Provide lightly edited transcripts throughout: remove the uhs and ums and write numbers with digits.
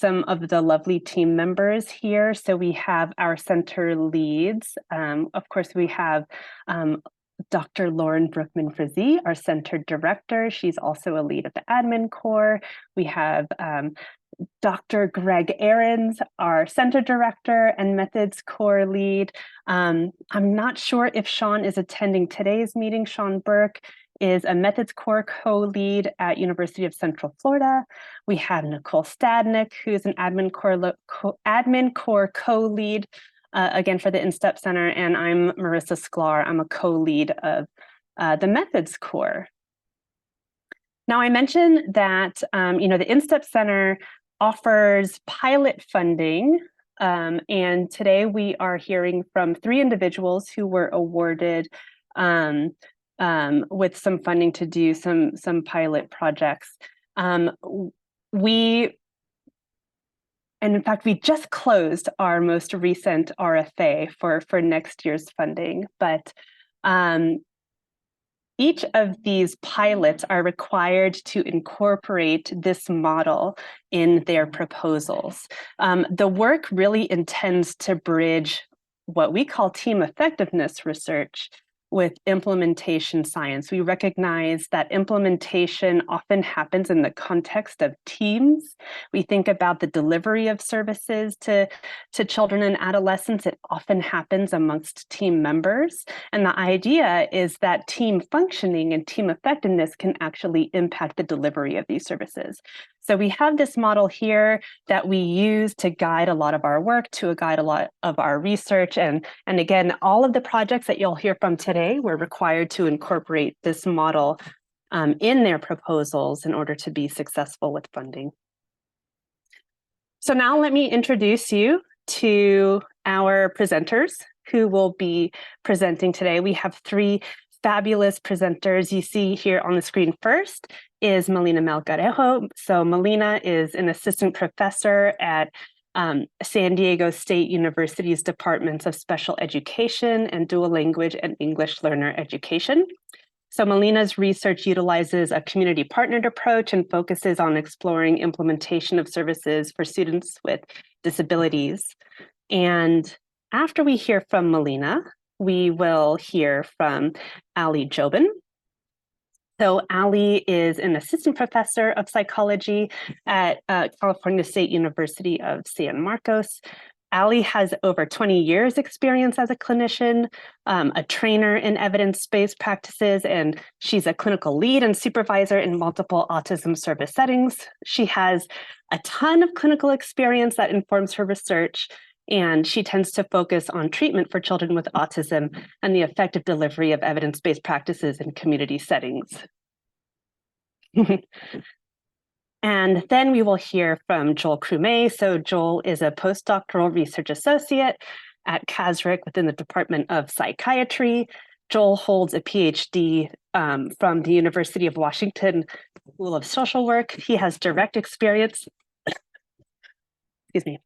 some of the lovely team members here. So we have our center leads. Of course, we have Dr. Lauren Brookman-Frizzy, our center director. She's also a lead of the admin core. We have Dr. Greg Ahrens, our center director and methods core lead. I'm not sure if Sean is attending today's meeting. Sean Burke is a methods core co-lead at University of Central Florida. We have Nicole Stadnick, who's an admin core co-lead, again for the InStep Center, and I'm Marissa Sklar. I'm a co-lead of the methods core. Now, I mentioned that the InStep Center offers pilot funding, and today we are hearing from 3 individuals who were awarded with some funding to do some pilot projects. And in fact, we just closed our most recent RFA for next year's funding, but each of these pilots are required to incorporate this model in their proposals. The work really intends to bridge what we call team effectiveness research with implementation science. We recognize that implementation often happens in the context of teams. We think about the delivery of services to children and adolescents. It often happens amongst team members. And the idea is that team functioning and team effectiveness can actually impact the delivery of these services. So we have this model here that we use to guide a lot of our work, to guide a lot of our research. And again, all of the projects that you'll hear from today were required to incorporate this model in their proposals in order to be successful with funding. So now let me introduce you to our presenters who will be presenting today. We have 3 fabulous presenters. You see here on the screen first is Melina Melgarejo. So Melina is an assistant professor at San Diego State University's Departments of Special Education and Dual Language and English Learner Education. So Melina's research utilizes a community partnered approach and focuses on exploring implementation of services for students with disabilities. And after we hear from Melina, we will hear from Jobin. So Ali is an assistant professor of psychology at California State University of San Marcos. Ali has over 20 years experience as a clinician, a trainer in evidence-based practices, and she's a clinical lead and supervisor in multiple autism service settings. She has a ton of clinical experience that informs her research, and she tends to focus on treatment for children with autism and the effective delivery of evidence-based practices in community settings. And then we will hear from Joel Crumé. So Joel is a postdoctoral research associate at Kazrick within the Department of Psychiatry. Joel holds a PhD from the University of Washington School of Social Work. He has direct experience, excuse me.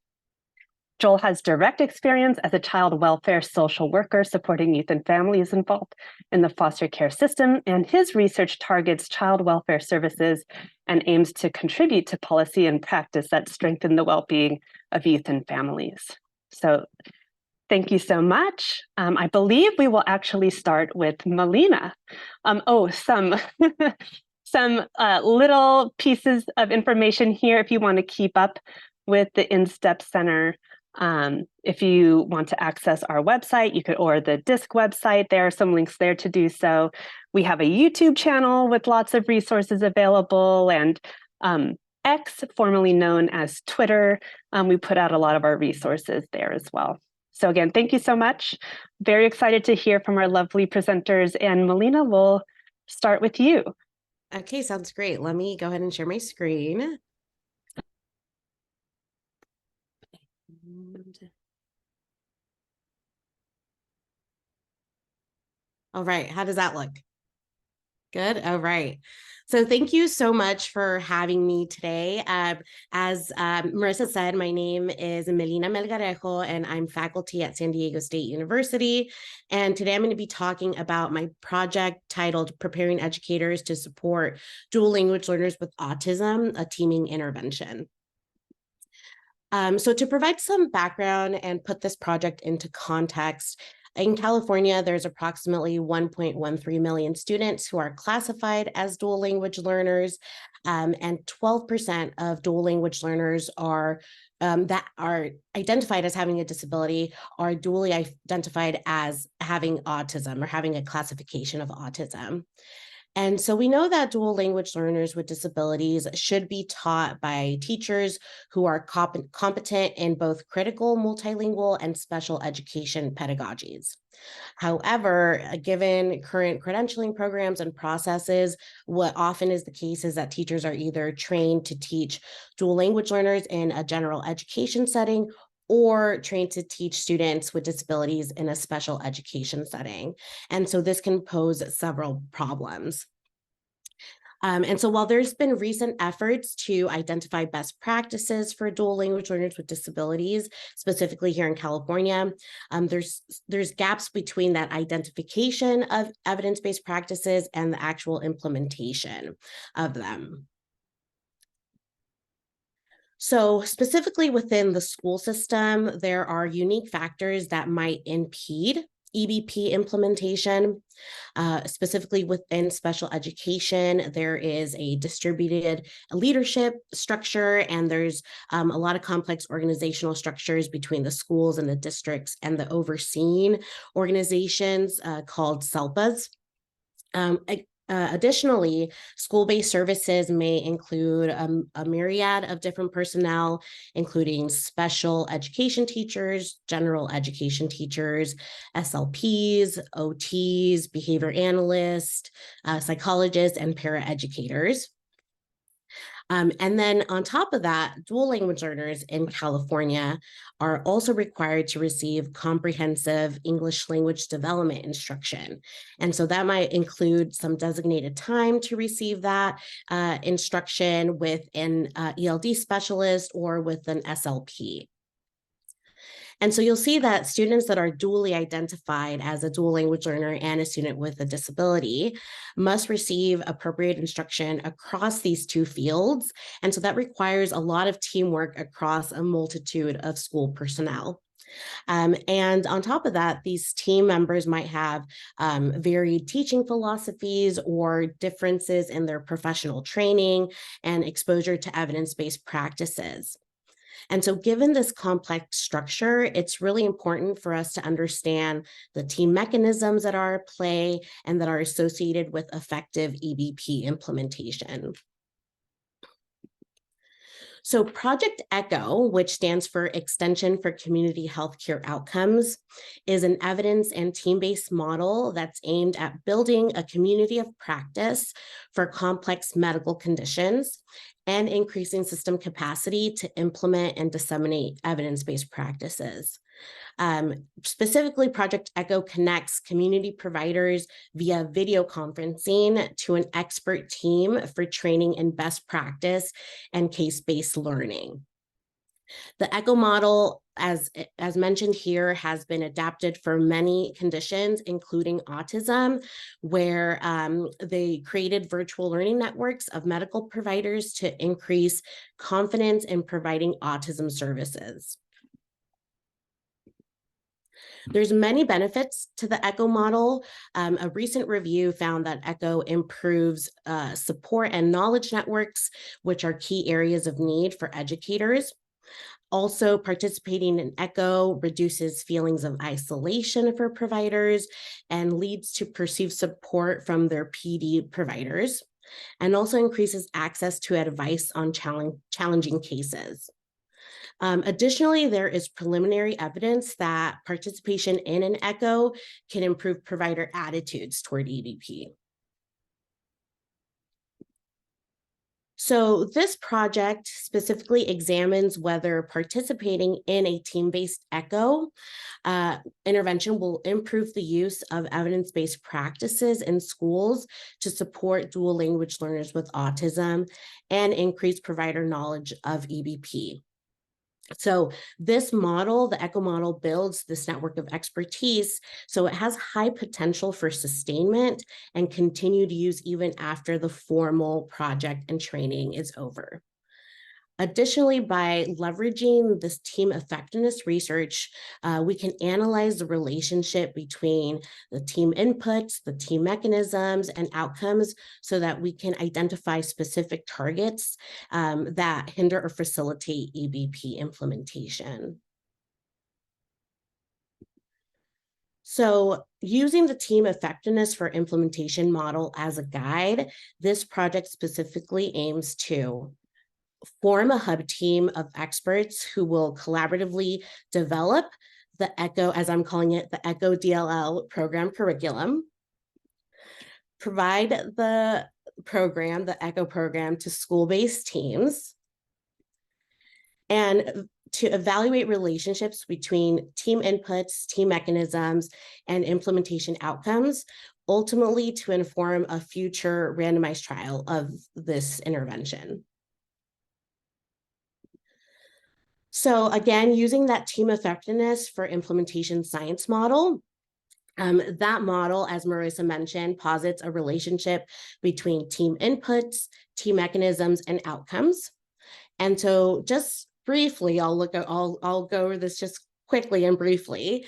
Joel has direct experience as a child welfare social worker supporting youth and families involved in the foster care system, and his research targets child welfare services and aims to contribute to policy and practice that strengthen the well-being of youth and families. So thank you so much. I believe we will actually start with Melina. Some little pieces of information here if you want to keep up with the InStep Center. If you want to access our website, you could, or the DISC website, there are some links there to do so. We have a YouTube channel with lots of resources available, and X, formerly known as Twitter, we put out a lot of our resources there as well. So again, thank you so much. Very excited to hear from our lovely presenters, and Melina, we'll start with you. Okay, sounds great. Let me go ahead and share my screen. All right, how does that look? Good. All right. So thank you so much for having me today. As Marissa said, my name is Melina Melgarejo, and I'm faculty at San Diego State University. And today I'm going to be talking about my project titled Preparing Educators to Support Dual Language Learners with Autism, a Teaming Intervention. So to provide some background and put this project into context, in California, there's approximately 1.13 million students who are classified as dual language learners, and 12% of dual language learners that are identified as having a disability are dually identified as having autism or having a classification of autism. And so we know that dual language learners with disabilities should be taught by teachers who are competent in both critical multilingual and special education pedagogies. However, given current credentialing programs and processes, what often is the case is that teachers are either trained to teach dual language learners in a general education setting or trained to teach students with disabilities in a special education setting. And so this can pose several problems. And so while there's been recent efforts to identify best practices for dual language learners with disabilities, specifically here in California, there's gaps between that identification of evidence-based practices and the actual implementation of them. So specifically within the school system, there are unique factors that might impede EBP implementation. Specifically within special education, there is a distributed leadership structure, and there's a lot of complex organizational structures between the schools and the districts and the overseeing organizations called SELPAs. Additionally, school-based services may include a myriad of different personnel, including special education teachers, general education teachers, SLPs, OTs, behavior analysts, psychologists, and paraeducators. And then on top of that, dual language learners in California are also required to receive comprehensive English language development instruction. And so that might include some designated time to receive that instruction with an ELD specialist or with an SLP. And so you'll see that students that are dually identified as a dual language learner and a student with a disability must receive appropriate instruction across these two fields. And so that requires a lot of teamwork across a multitude of school personnel. And on top of that, these team members might have varied teaching philosophies or differences in their professional training and exposure to evidence-based practices. And so given this complex structure, it's really important for us to understand the team mechanisms that are at play and that are associated with effective EBP implementation. So Project ECHO, which stands for Extension for Community Healthcare Outcomes, is an evidence and team-based model that's aimed at building a community of practice for complex medical conditions and increasing system capacity to implement and disseminate evidence-based practices. Specifically, Project ECHO connects community providers via video conferencing to an expert team for training in best practice and case-based learning. The ECHO model, as mentioned here, has been adapted for many conditions, including autism, where they created virtual learning networks of medical providers to increase confidence in providing autism services. There's many benefits to the ECHO model. A recent review found that ECHO improves support and knowledge networks, which are key areas of need for educators. Also, participating in ECHO reduces feelings of isolation for providers and leads to perceived support from their PD providers, and also increases access to advice on challenging cases. Additionally, there is preliminary evidence that participation in an ECHO can improve provider attitudes toward EBP. So this project specifically examines whether participating in a team-based ECHO intervention will improve the use of evidence-based practices in schools to support dual language learners with autism and increase provider knowledge of EBP. So this model, the ECHO model, builds this network of expertise, so it has high potential for sustainment and continued use even after the formal project and training is over. Additionally, by leveraging this team effectiveness research, we can analyze the relationship between the team inputs, the team mechanisms, and outcomes so that we can identify specific targets that hinder or facilitate EBP implementation. So using the team effectiveness for implementation model as a guide, this project specifically aims to form a hub team of experts who will collaboratively develop the ECHO, as I'm calling it, the ECHO DLL program curriculum, provide the program, the ECHO program, to school-based teams, and to evaluate relationships between team inputs, team mechanisms, and implementation outcomes, ultimately to inform a future randomized trial of this intervention. So again, using that team effectiveness for implementation science model, that model, as Marissa mentioned, posits a relationship between team inputs, team mechanisms, and outcomes. And so just briefly, I'll go over this just quickly and briefly.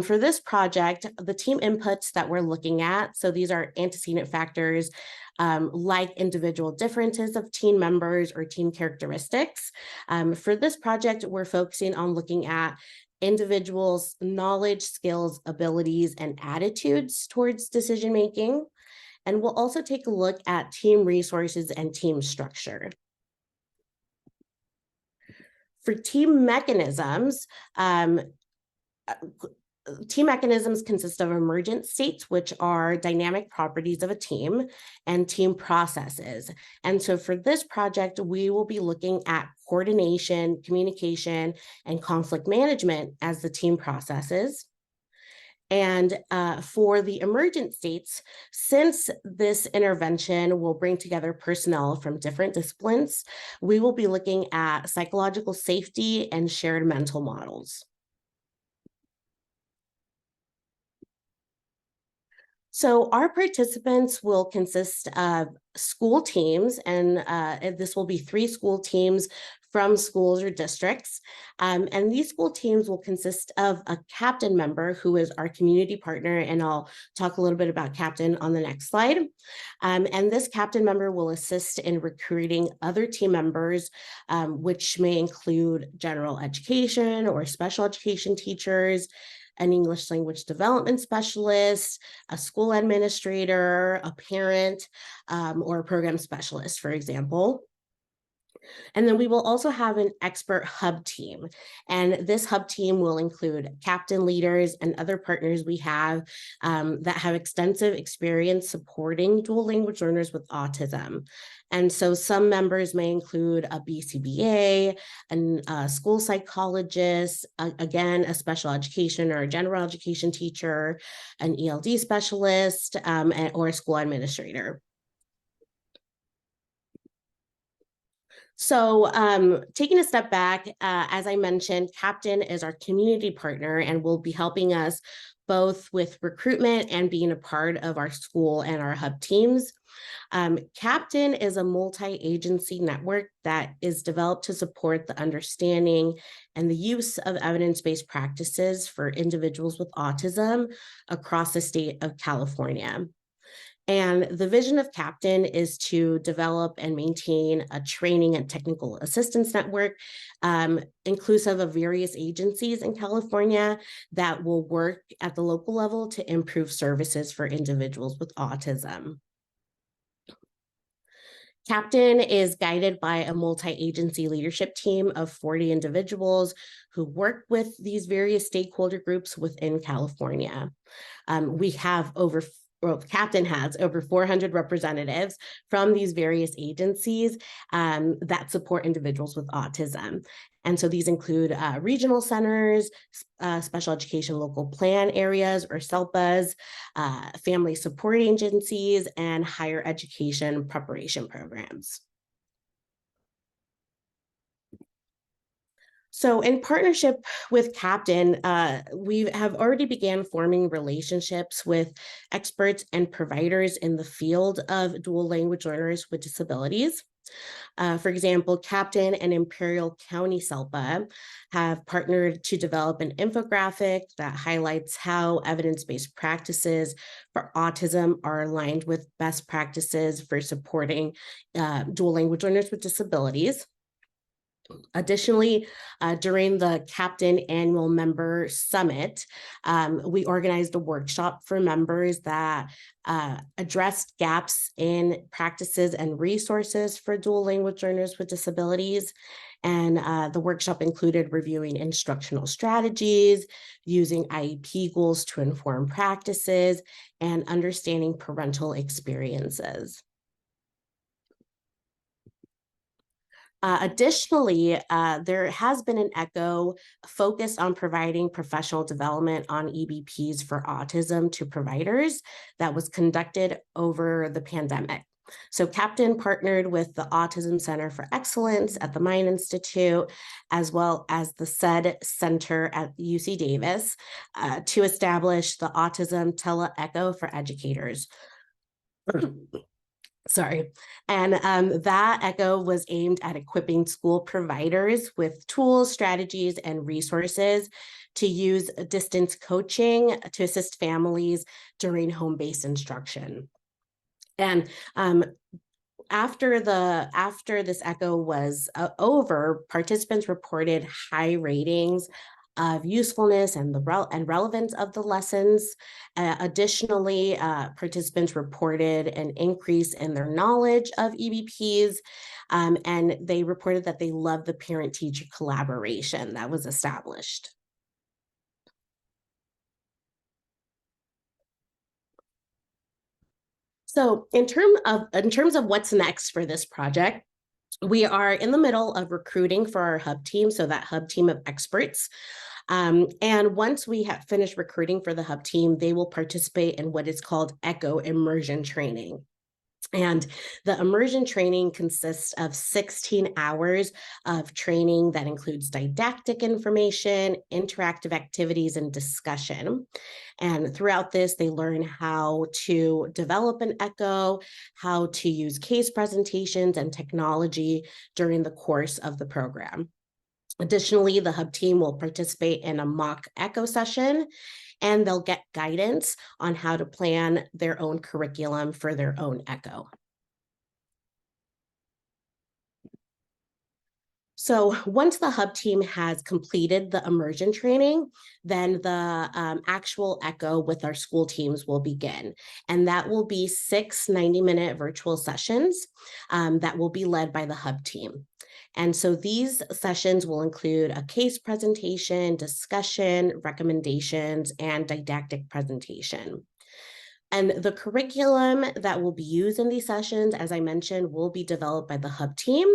For this project, the team inputs that we're looking at, so these are antecedent factors like individual differences of team members or team characteristics. For this project, we're focusing on looking at individuals' knowledge, skills, abilities, and attitudes towards decision making. And we'll also take a look at team resources and team structure. For team mechanisms, team mechanisms consist of emergent states, which are dynamic properties of a team, and team processes. And so for this project, we will be looking at coordination, communication, and conflict management as the team processes. And for the emergent states, since this intervention will bring together personnel from different disciplines, we will be looking at psychological safety and shared mental models. So our participants will consist of school teams, and this will be 3 school teams from schools or districts. And these school teams will consist of a captain member who is our community partner, and I'll talk a little bit about captain on the next slide. And this captain member will assist in recruiting other team members, which may include general education or special education teachers, an English language development specialist, a school administrator, a parent, or a program specialist, for example. And then we will also have an expert hub team. And this hub team will include captain leaders and other partners we have that have extensive experience supporting dual language learners with autism. And so some members may include a BCBA, a school psychologist, again, a special education or a general education teacher, an ELD specialist, or a school administrator. So taking a step back, as I mentioned, Captain is our community partner and will be helping us both with recruitment and being a part of our school and our hub teams. Captain is a multi-agency network that is developed to support the understanding and the use of evidence-based practices for individuals with autism across the state of California. And the vision of Captain is to develop and maintain a training and technical assistance network, inclusive of various agencies in California that will work at the local level to improve services for individuals with autism. Captain is guided by a multi-agency leadership team of 40 individuals who work with these various stakeholder groups within California. Captain has over 400 representatives from these various agencies that support individuals with autism. And so these include regional centers, special education local plan areas or SELPAs, family support agencies, and higher education preparation programs. So in partnership with Captain, we have already began forming relationships with experts and providers in the field of dual language learners with disabilities. For example, Captain and Imperial County SELPA have partnered to develop an infographic that highlights how evidence-based practices for autism are aligned with best practices for supporting dual language learners with disabilities. Additionally, during the Captain Annual Member Summit, we organized a workshop for members that addressed gaps in practices and resources for dual language learners with disabilities. And the workshop included reviewing instructional strategies, using IEP goals to inform practices, and understanding parental experiences. Additionally, there has been an ECHO focused on providing professional development on EBPs for autism to providers that was conducted over the pandemic. So Captain partnered with the Autism Center for Excellence at the Mind Institute, as well as the SED Center at UC Davis, to establish the Autism Tele-ECHO for educators. Sorry. And that ECHO was aimed at equipping school providers with tools, strategies, and resources to use distance coaching to assist families during home-based instruction. And after this ECHO was over, participants reported high ratings of usefulness and relevance of the lessons. Additionally, participants reported an increase in their knowledge of EBPs, and they reported that they loved the parent-teacher collaboration that was established. So in terms of what's next for this project, we are in the middle of recruiting for our hub team, so that hub team of experts. And once we have finished recruiting for the hub team, they will participate in what is called ECHO immersion training. And the immersion training consists of 16 hours of training that includes didactic information, interactive activities, and discussion. And throughout this, they learn how to develop an ECHO, how to use case presentations and technology during the course of the program. Additionally, the hub team will participate in a mock ECHO session, and they'll get guidance on how to plan their own curriculum for their own ECHO. So once the hub team has completed the immersion training, then the actual ECHO with our school teams will begin. And that will be 6 90-minute virtual sessions that will be led by the hub team. And so these sessions will include a case presentation, discussion, recommendations, and didactic presentation. And the curriculum that will be used in these sessions, as I mentioned, will be developed by the hub team,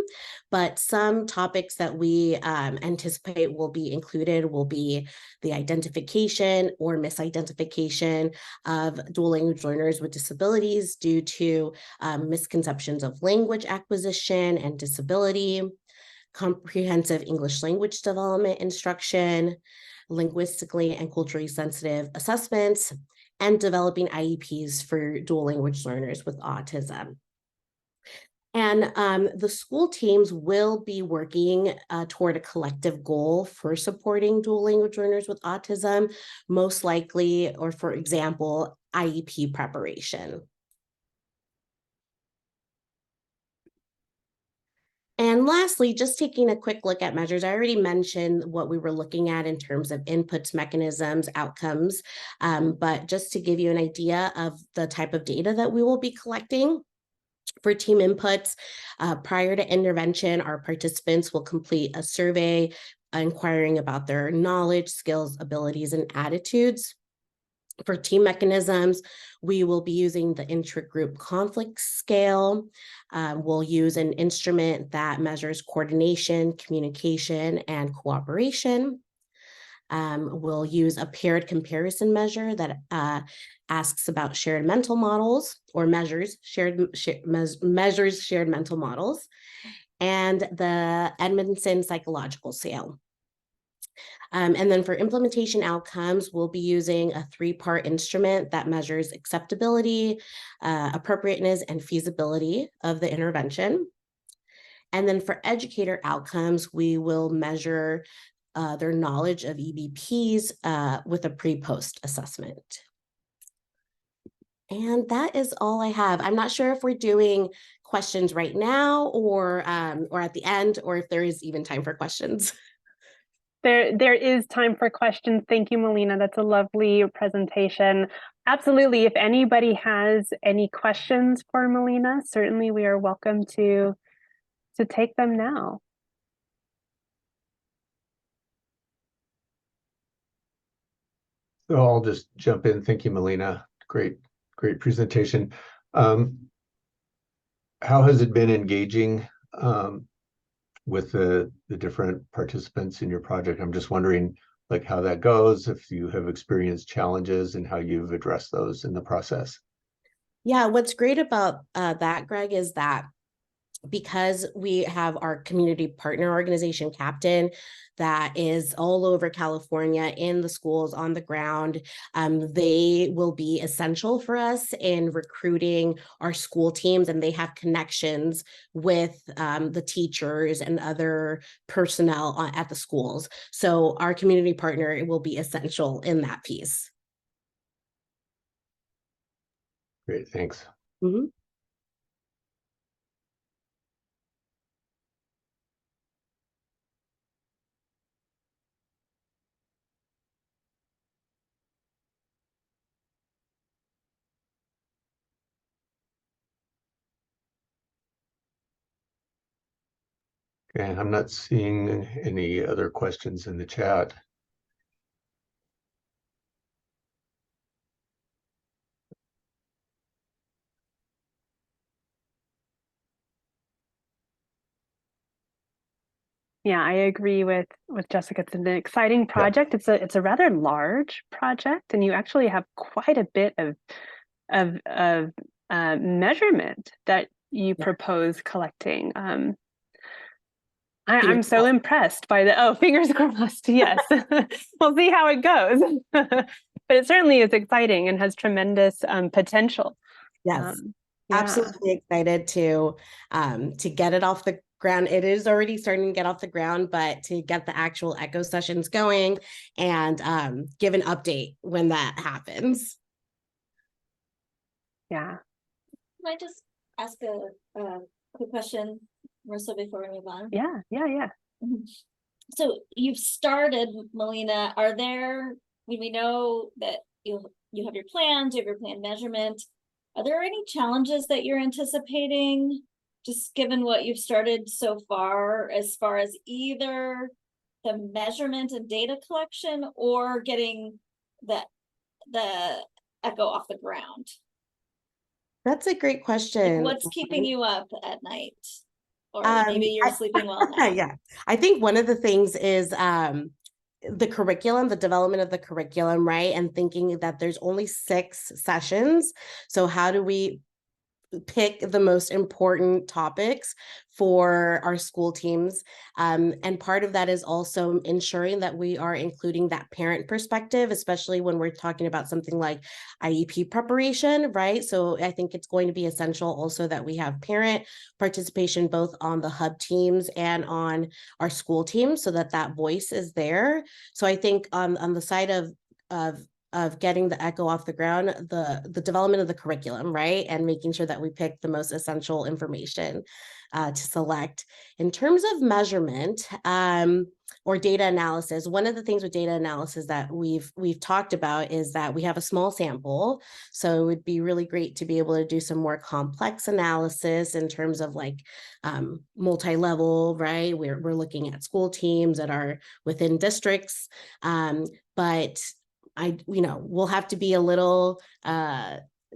but some topics that we anticipate will be included will be the identification or misidentification of dual language learners with disabilities due to misconceptions of language acquisition and disability, comprehensive English language development instruction, linguistically and culturally sensitive assessments, and developing IEPs for dual language learners with autism. And the school teams will be working toward a collective goal for supporting dual language learners with autism, most likely, or for example, IEP preparation. And lastly, just taking a quick look at measures. I already mentioned what we were looking at in terms of inputs, mechanisms, outcomes, but just to give you an idea of the type of data that we will be collecting. For team inputs, prior to intervention, our participants will complete a survey inquiring about their knowledge, skills, abilities, and attitudes. For team mechanisms, we will be using the intra-group conflict scale. We'll use an instrument that measures coordination, communication, and cooperation. We'll use a paired comparison measure that asks about shared mental models or measures shared mental models, and the Edmondson psychological scale. And then for implementation outcomes, we'll be using a 3-part instrument that measures acceptability, appropriateness, and feasibility of the intervention. And then for educator outcomes, we will measure their knowledge of EBPs with a pre-post assessment. And that is all I have. I'm not sure if we're doing questions right now or at the end, or if there is even time for questions. There is time for questions. Thank you, Melina. That's a lovely presentation. Absolutely. If anybody has any questions for Melina, certainly we are welcome to take them now. So I'll just jump in. Thank you, Melina. Great presentation. How has it been engaging with the different participants in your project? I'm just wondering like how that goes, if you have experienced challenges and how you've addressed those in the process. Yeah, what's great about that, Greg, is that because we have our community partner organization captain that is all over California in the schools on the ground, they will be essential for us in recruiting our school teams, and they have connections with the teachers and other personnel at the schools. So our community partner will be essential in that piece. Great, thanks. Mm-hmm. Okay, I'm not seeing any other questions in the chat. Yeah, I agree with Jessica. It's an exciting project. Yeah. It's a rather large project, and you actually have quite a bit of measurement that you propose collecting. I'm so impressed by the fingers crossed. Yes, we'll see how it goes. But it certainly is exciting and has tremendous potential. Yes, absolutely excited to get it off the ground. It is already starting to get off the ground, but to get the actual echo sessions going and give an update when that happens. Yeah. Can I just ask a quick question, Marissa, before we move on? Yeah. Mm-hmm. So you've started, Melina. Are there, we know that you have your plans, you have your plan measurement. Are there any challenges that you're anticipating, just given what you've started so far as either the measurement and data collection or getting the echo off the ground? That's a great question. Like, what's keeping you up at night? Or maybe you're sleeping well now. Yeah, I think one of the things is the curriculum, the development of the curriculum, right? And thinking that there's only 6 sessions. So how do we pick the most important topics for our school teams? And part of that is also ensuring that we are including that parent perspective, especially when we're talking about something like IEP preparation, right? So I think it's going to be essential also that we have parent participation both on the hub teams and on our school teams so that that voice is there. So I think on the side of getting the echo off the ground, the development of the curriculum, right? And making sure that we pick the most essential information to select. In terms of measurement or data analysis, one of the things with data analysis that we've talked about is that we have a small sample. So it would be really great to be able to do some more complex analysis in terms of like multi-level, right? We're looking at school teams that are within districts, but we'll have to be a little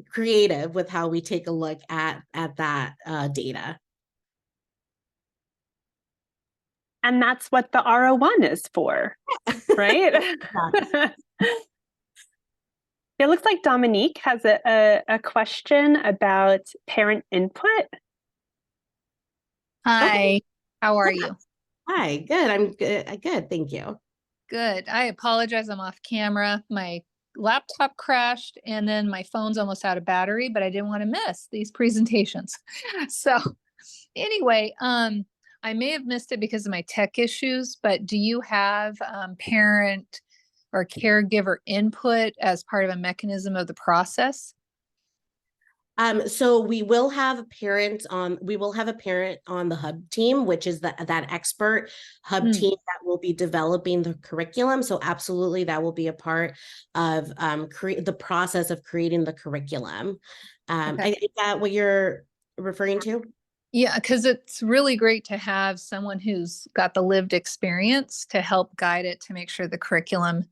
creative with how we take a look at that data. And that's what the R01 is for, right? It looks like Dominique has a question about parent input. Hi, how are you? Hi, good. I'm good. Good, thank you. Good. I apologize. I'm off camera. My laptop crashed and then my phone's almost out of battery, but I didn't want to miss these presentations. So anyway, I may have missed it because of my tech issues, but do you have parent or caregiver input as part of a mechanism of the process? So we will have a parent on the hub team, which is that expert hub team that will be developing the curriculum. So absolutely, that will be a part of the process of creating the curriculum. Okay. Is that what you're referring to? Yeah, because it's really great to have someone who's got the lived experience to help guide it to make sure the curriculum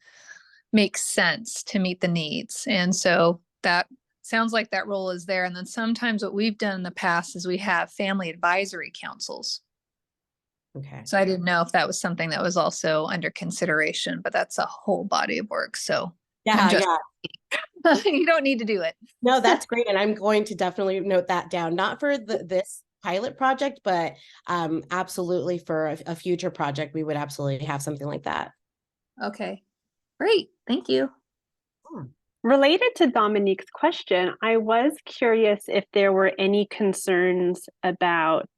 makes sense to meet the needs. And so that sounds like that role is there. And then sometimes what we've done in the past is we have family advisory councils. Okay. So I didn't know if that was something that was also under consideration, but that's a whole body of work. So Yeah, you don't need to do it. No, that's great. And I'm going to definitely note that down, not for this pilot project, but absolutely for a future project, we would absolutely have something like that. Okay, great. Thank you. Related to Dominique's question, I was curious if there were any concerns about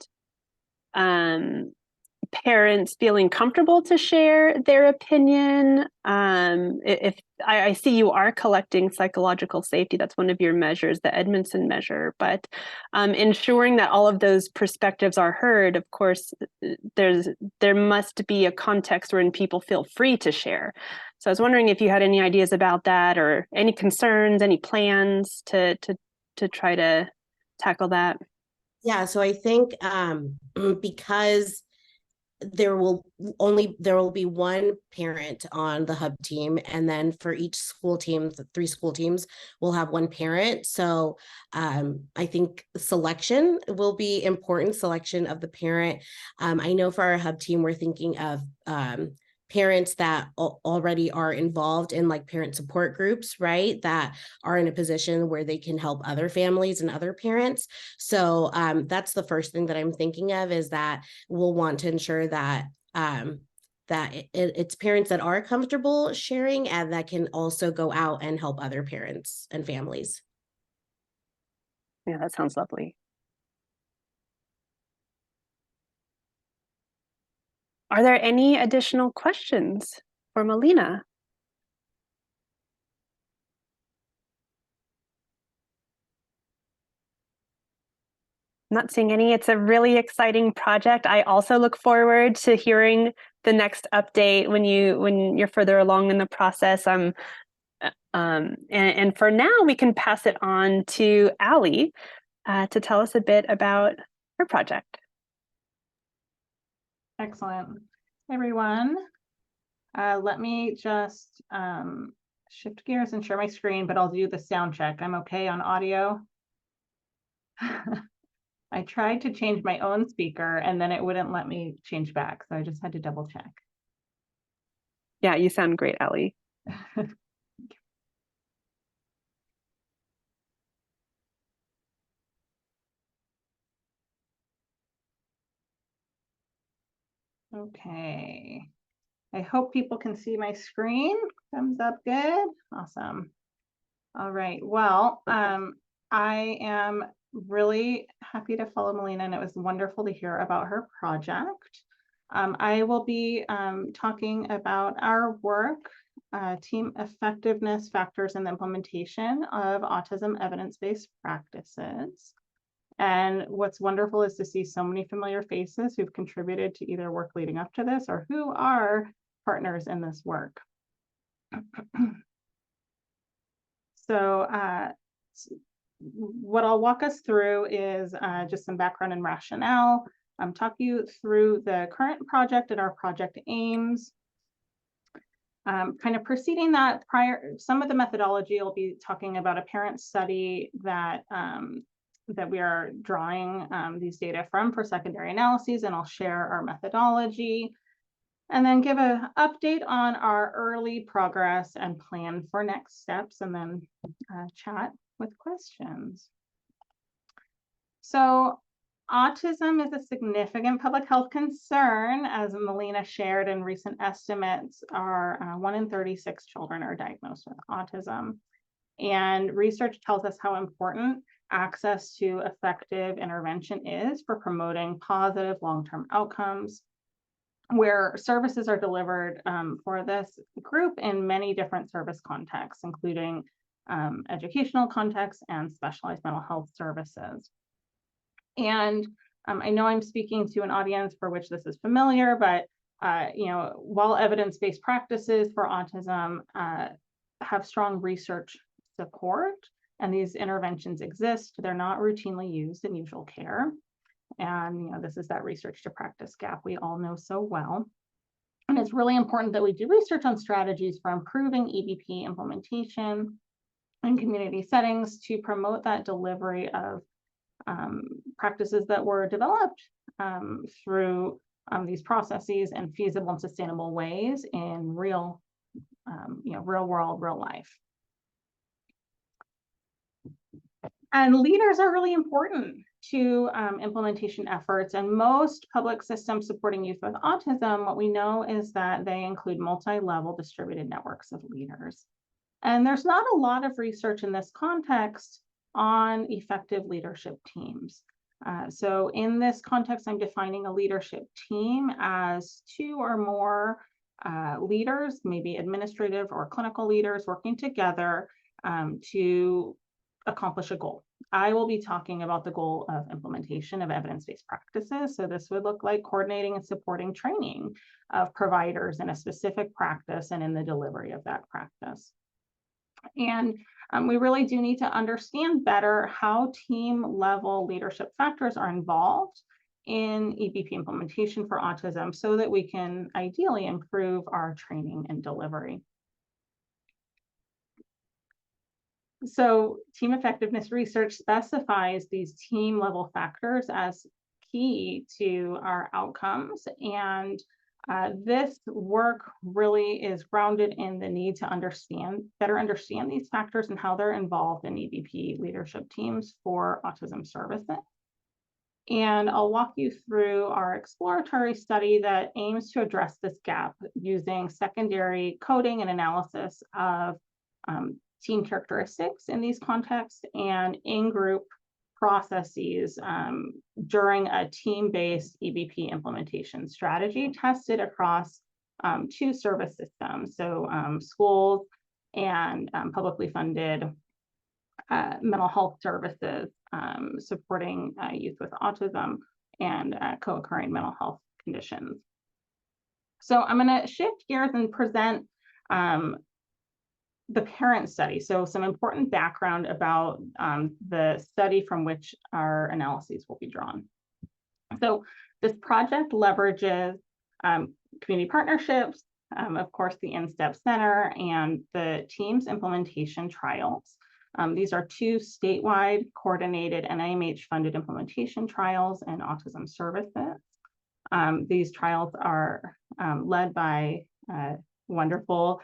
parents feeling comfortable to share their opinion. If I see you are collecting psychological safety, that's one of your measures, the Edmondson measure, but ensuring that all of those perspectives are heard, of course, there must be a context wherein people feel free to share. So I was wondering if you had any ideas about that or any concerns, any plans to try to tackle that. Yeah, so I think because there will be one parent on the hub team, and then for each school team, the 3 school teams will have one parent. So I think selection will be important, selection of the parent. I know for our hub team, we're thinking of parents that already are involved in like parent support groups, right? That are in a position where they can help other families and other parents. So that's the first thing that I'm thinking of, is that we'll want to ensure that it's parents that are comfortable sharing and that can also go out and help other parents and families. Yeah, that sounds lovely. Are there any additional questions for Melina? Not seeing any. It's a really exciting project. I also look forward to hearing the next update when you're further along in the process. And for now, we can pass it on to Allie to tell us a bit about her project. Excellent. Hey, everyone. Let me just shift gears and share my screen, but I'll do the sound check. I'm okay on audio. I tried to change my own speaker and then it wouldn't let me change back. So I just had to double check. Yeah, you sound great, Allie. Okay. I hope people can see my screen. Thumbs up, good. Awesome. All right. Well, I am really happy to follow Melina, and it was wonderful to hear about her project. I will be talking about our work, team effectiveness factors in the implementation of autism evidence-based practices. And what's wonderful is to see so many familiar faces who've contributed to either work leading up to this or who are partners in this work. So what I'll walk us through is just some background and rationale, talk you through the current project and our project aims. Kind of preceding that, some of the methodology, I'll be talking about a parent study that that we are drawing these data from for secondary analyses, and I'll share our methodology, and then give an update on our early progress and plan for next steps, and then chat with questions. So autism is a significant public health concern. As Melina shared, in recent estimates are 1 in 36 children are diagnosed with autism. And research tells us how important access to effective intervention is for promoting positive long-term outcomes, where services are delivered for this group in many different service contexts, including educational contexts and specialized mental health services. And I know I'm speaking to an audience for which this is familiar, but while evidence-based practices for autism have strong research support, and these interventions exist, they're not routinely used in usual care. And this is that research to practice gap we all know so well. And it's really important that we do research on strategies for improving EBP implementation in community settings to promote that delivery of practices that were developed through these processes in feasible and sustainable ways in real world, real life. And leaders are really important to implementation efforts, and most public systems supporting youth with autism, what we know is that they include multi-level distributed networks of leaders. And there's not a lot of research in this context on effective leadership teams. So in this context, I'm defining a leadership team as 2 or more leaders, maybe administrative or clinical leaders, working together to accomplish a goal. I will be talking about the goal of implementation of evidence-based practices. So this would look like coordinating and supporting training of providers in a specific practice and in the delivery of that practice. And we really do need to understand better how team-level leadership factors are involved in EBP implementation for autism so that we can ideally improve our training and delivery. So team effectiveness research specifies these team-level factors as key to our outcomes, and this work really is grounded in the need to better understand these factors and how they're involved in EBP leadership teams for autism services. And I'll walk you through our exploratory study that aims to address this gap using secondary coding and analysis of team characteristics in these contexts and in-group processes during a team-based EBP implementation strategy tested across 2 service systems, so schools and publicly funded mental health services supporting youth with autism and co-occurring mental health conditions. So I'm going to shift gears and present the parent study. So some important background about the study from which our analyses will be drawn. So this project leverages community partnerships, of course, the InStep Center and the TEAMS implementation trials. These are 2 statewide coordinated NIMH-funded implementation trials in autism services. These trials are led by wonderful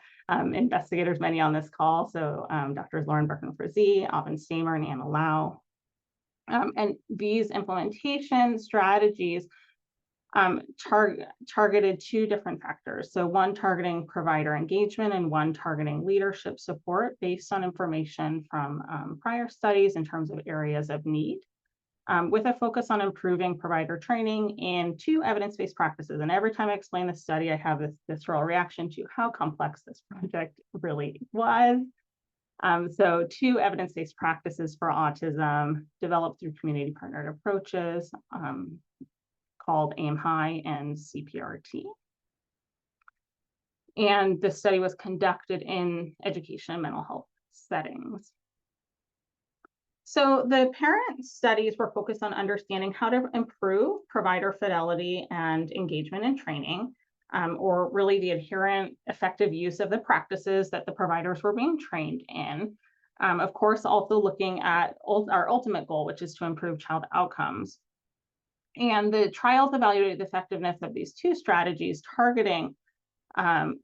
investigators, many on this call. So Drs. Lauren Berkman-Frazee, Aubin Stamer, and Anna Lau. And these implementation strategies targeted 2 different factors. So one targeting provider engagement and one targeting leadership support based on information from prior studies in terms of areas of need, with a focus on improving provider training in 2 evidence-based practices. And every time I explain the study, I have this visceral reaction to how complex this project really was. So 2 evidence-based practices for autism developed through community partnered approaches called AIM High and CPRT. And the study was conducted in education and mental health settings. So the parent studies were focused on understanding how to improve provider fidelity and engagement and training, or really the adherent effective use of the practices that the providers were being trained in. Of course, also looking at our ultimate goal, which is to improve child outcomes. And the trials evaluated the effectiveness of these 2 strategies targeting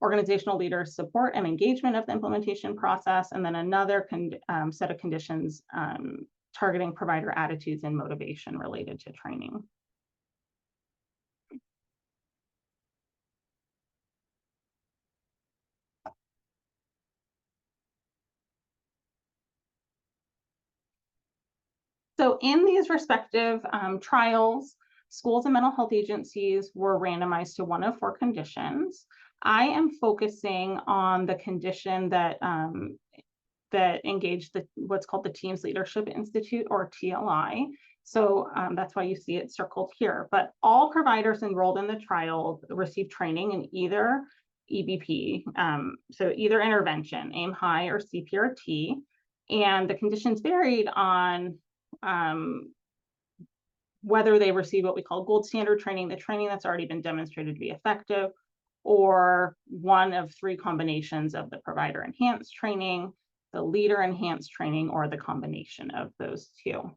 organizational leaders' support and engagement of the implementation process, and then another set of conditions targeting provider attitudes and motivation related to training. So in these respective trials, schools and mental health agencies were randomized to one of 4 conditions. I am focusing on the condition that that engaged what's called the Teams Leadership Institute, or TLI. So that's why you see it circled here. But all providers enrolled in the trial received training in either EBP, so either intervention, AIM High or CPRT, and the conditions varied on whether they receive what we call gold standard training, the training that's already been demonstrated to be effective, or one of 3 combinations of the provider enhanced training, the leader enhanced training, or the combination of those 2.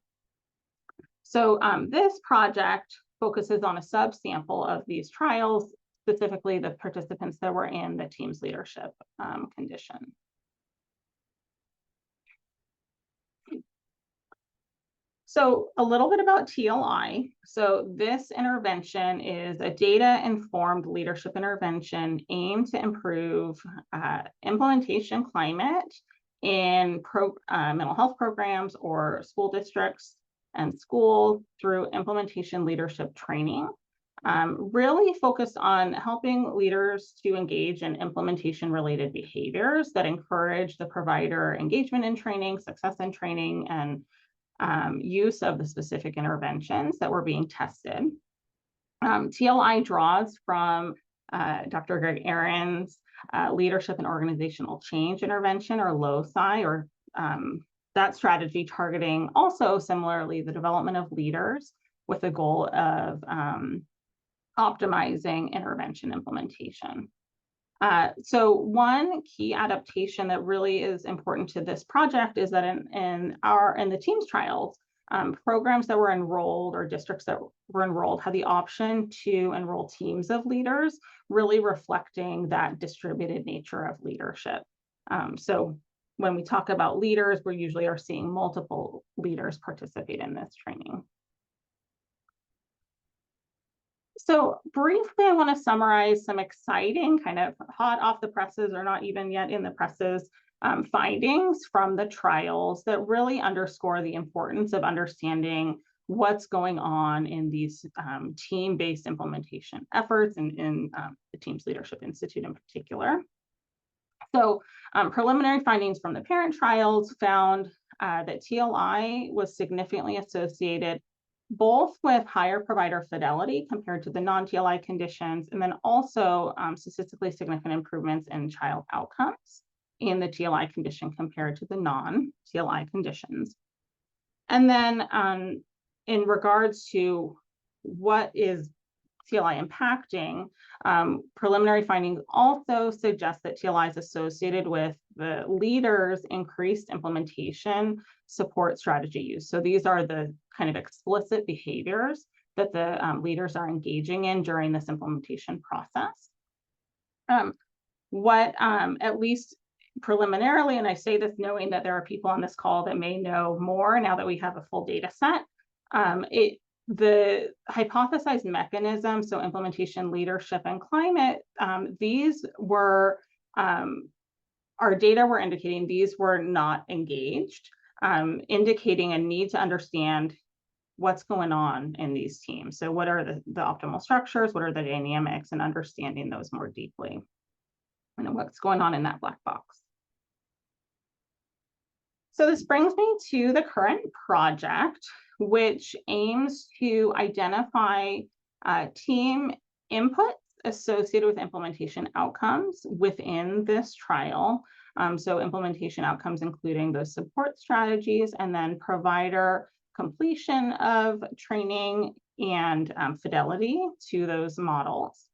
So this project focuses on a subsample of these trials, specifically the participants that were in the Teams leadership condition. So a little bit about TLI. So this intervention is a data-informed leadership intervention aimed to improve implementation climate in mental health programs or school districts and schools through implementation leadership training. Really focused on helping leaders to engage in implementation-related behaviors that encourage the provider engagement in training, success in training, and use of the specific interventions that were being tested. TLI draws from Dr. Greg Aaron's Leadership and Organizational Change Intervention, or LOCI, or that strategy targeting also similarly the development of leaders with the goal of optimizing intervention implementation. So one key adaptation that really is important to this project is that in the Teams trials, programs that were enrolled or districts that were enrolled had the option to enroll teams of leaders, really reflecting that distributed nature of leadership. So when we talk about leaders, we usually are seeing multiple leaders participate in this training. So briefly, I want to summarize some exciting, kind of hot off the presses or not even yet in the presses, findings from the trials that really underscore the importance of understanding what's going on in these team-based implementation efforts and in the Teams Leadership Institute in particular. So preliminary findings from the parent trials found that TLI was significantly associated both with higher provider fidelity compared to the non-TLI conditions, and then also statistically significant improvements in child outcomes in the TLI condition compared to the non-TLI conditions. And then in regards to what is TLI impacting, preliminary findings also suggest that TLI is associated with the leaders' increased implementation support strategy use. So these are the kind of explicit behaviors that the leaders are engaging in during this implementation process. At least preliminarily, and I say this knowing that there are people on this call that may know more now that we have a full data set, the hypothesized mechanisms, so implementation, leadership, and climate, these were, our data were indicating these were not engaged, indicating a need to understand what's going on in these teams. So what are the optimal structures, what are the dynamics, and understanding those more deeply, and what's going on in that black box. So this brings me to the current project, which aims to identify team inputs associated with implementation outcomes within this trial. So implementation outcomes including those support strategies, and then provider completion of training and fidelity to those models.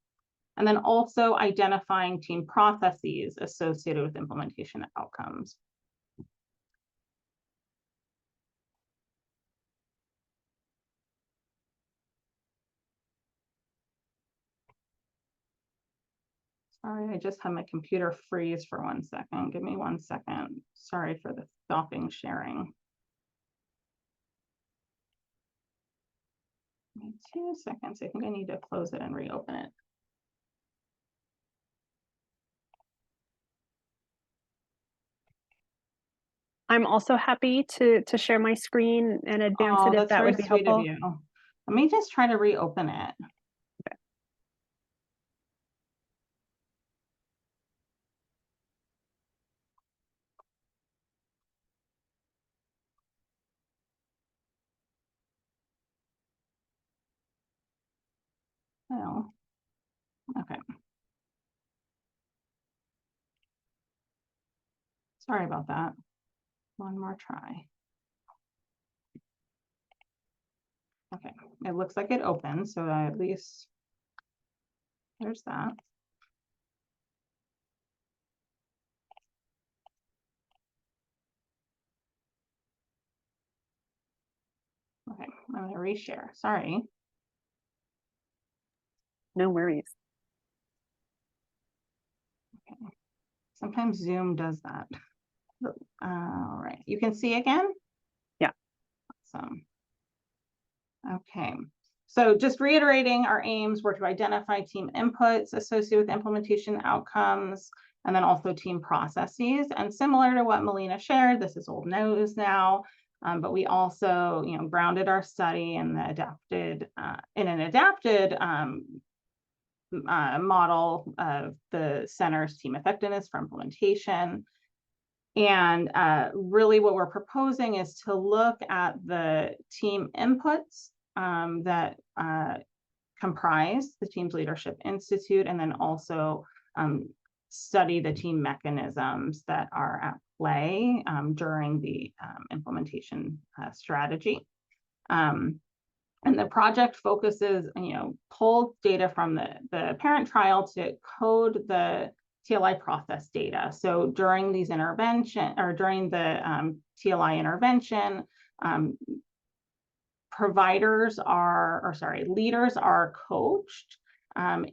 And then also identifying team processes associated with implementation outcomes. Sorry, I just had my computer freeze for 1 second. Give me 1 second. Sorry for the stopping sharing. 2 seconds. I think I need to close it and reopen it. I'm also happy to share my screen and advance Oh, it if that's that very would be sweet of helpful. you. Let me just try to reopen it. Oh, okay. Sorry about that. One more try. Okay, it looks like it opened, so at least there's that. Okay, I'm gonna reshare. Sorry. No worries. Okay. Sometimes Zoom does that. All right, you can see again? Yeah. Awesome. Okay, so just reiterating, our aims were to identify team inputs associated with implementation outcomes, and then also team processes. And similar to what Melina shared, this is old news now, but we also, grounded our study in the adapted model of the center's team effectiveness for implementation. And really what we're proposing is to look at the team inputs that comprise the Team's Leadership Institute, and then also study the team mechanisms that are at play during the implementation strategy. And the project focuses, pulled data from the parent trial to code the TLI process data. So during these intervention, or during the TLI intervention, leaders are coached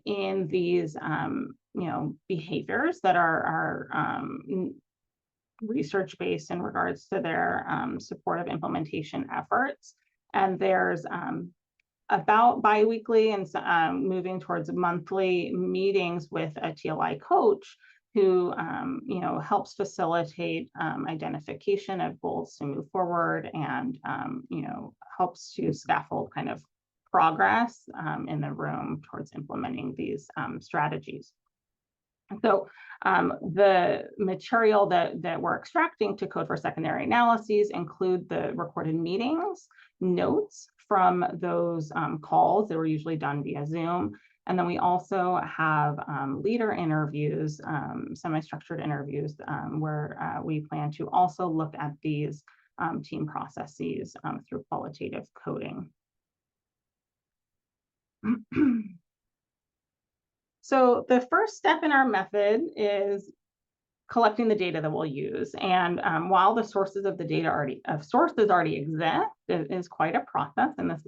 in these, behaviors that are research-based in regards to their supportive implementation efforts. And there's about biweekly and moving towards monthly meetings with a TLI coach who helps facilitate identification of goals to move forward, and helps to scaffold kind of progress in the room towards implementing these strategies. So the material that we're extracting to code for secondary analyses include the recorded meetings, notes from those calls that were usually done via Zoom. And then we also have leader interviews, semi-structured interviews, where we plan to also look at these team processes through qualitative coding. So the first step in our method is collecting the data that we'll use. And while the sources of the data already exist, it is quite a process in this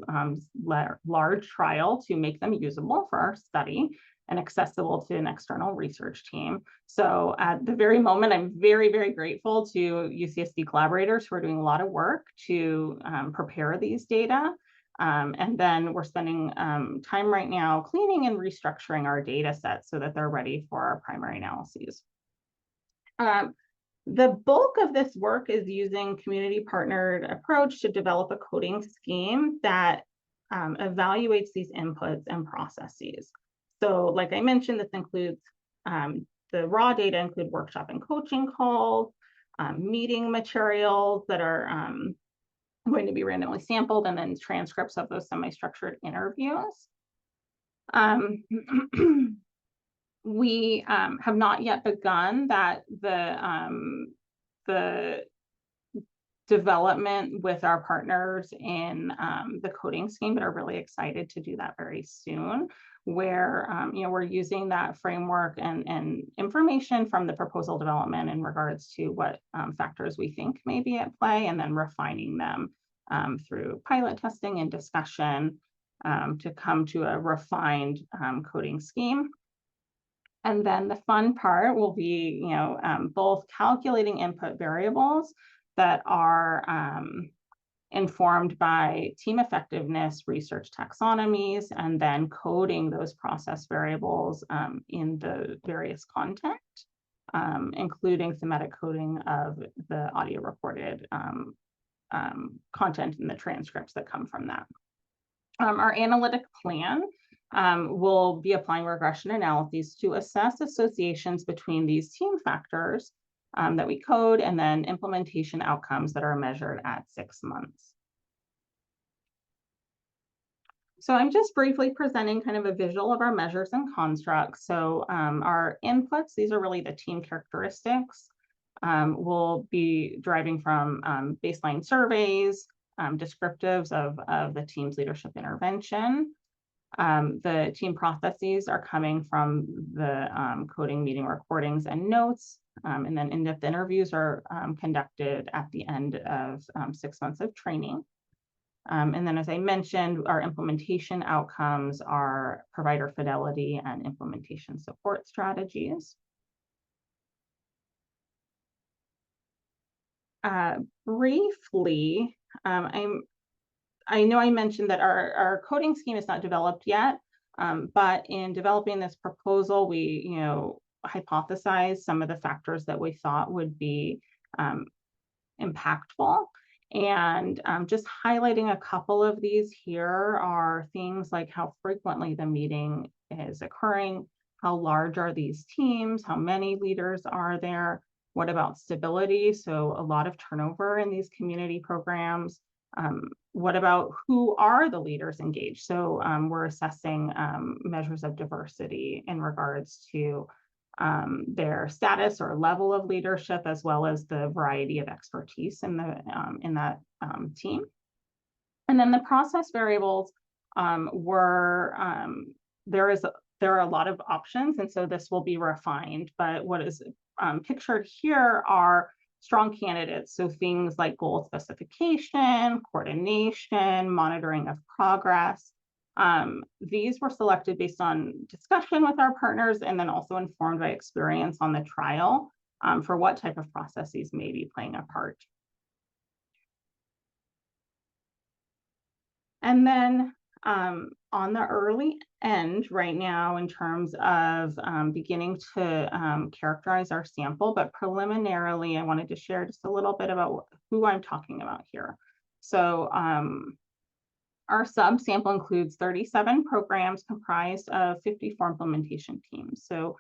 large trial to make them usable for our study and accessible to an external research team. So at the very moment, I'm very, very grateful to UCSD collaborators who are doing a lot of work to prepare these data. And then we're spending time right now cleaning and restructuring our data sets so that they're ready for our primary analyses. The bulk of this work is using community partnered approach to develop a coding scheme that evaluates these inputs and processes. So like I mentioned, this includes the raw data include workshop and coaching calls, meeting materials that are going to be randomly sampled, and then transcripts of those semi-structured interviews. We have not yet begun the development with our partners in the coding scheme, but are really excited to do that very soon, where we're using that framework and information from the proposal development in regards to what factors we think may be at play, and then refining them through pilot testing and discussion to come to a refined coding scheme. And then the fun part will be, both calculating input variables that are informed by team effectiveness research taxonomies, and then coding those process variables in the various content. including thematic coding of the audio recorded content and the transcripts that come from that. Our analytic plan will be applying regression analyses to assess associations between these team factors that we code and then implementation outcomes that are measured at 6 months. So I'm just briefly presenting kind of a visual of our measures and constructs. So our inputs, these are really the team characteristics. We'll be deriving from baseline surveys, descriptives of the team's leadership intervention. The team processes are coming from the coding meeting recordings and notes, and then in-depth interviews are conducted at the end of 6 months of training. And then, as I mentioned, our implementation outcomes are provider fidelity and implementation support strategies. Briefly, I know I mentioned that our coding scheme is not developed yet, but in developing this proposal, we hypothesized some of the factors that we thought would be impactful. And just highlighting a couple of these here are things like how frequently the meeting is occurring, how large are these teams, how many leaders are there, what about stability? So a lot of turnover in these community programs. What about who are the leaders engaged? So we're assessing measures of diversity in regards to their status or level of leadership, as well as the variety of expertise in that team. And then the process variables there are a lot of options, and so this will be refined. But what is pictured here are strong candidates. So things like goal specification, coordination, monitoring of progress. These were selected based on discussion with our partners and then also informed by experience on the trial for what type of processes may be playing a part. And then on the early end right now, in terms of beginning to characterize our sample, but preliminarily, I wanted to share just a little bit about who I'm talking about here. So our subsample includes 37 programs comprised of 54 implementation teams. So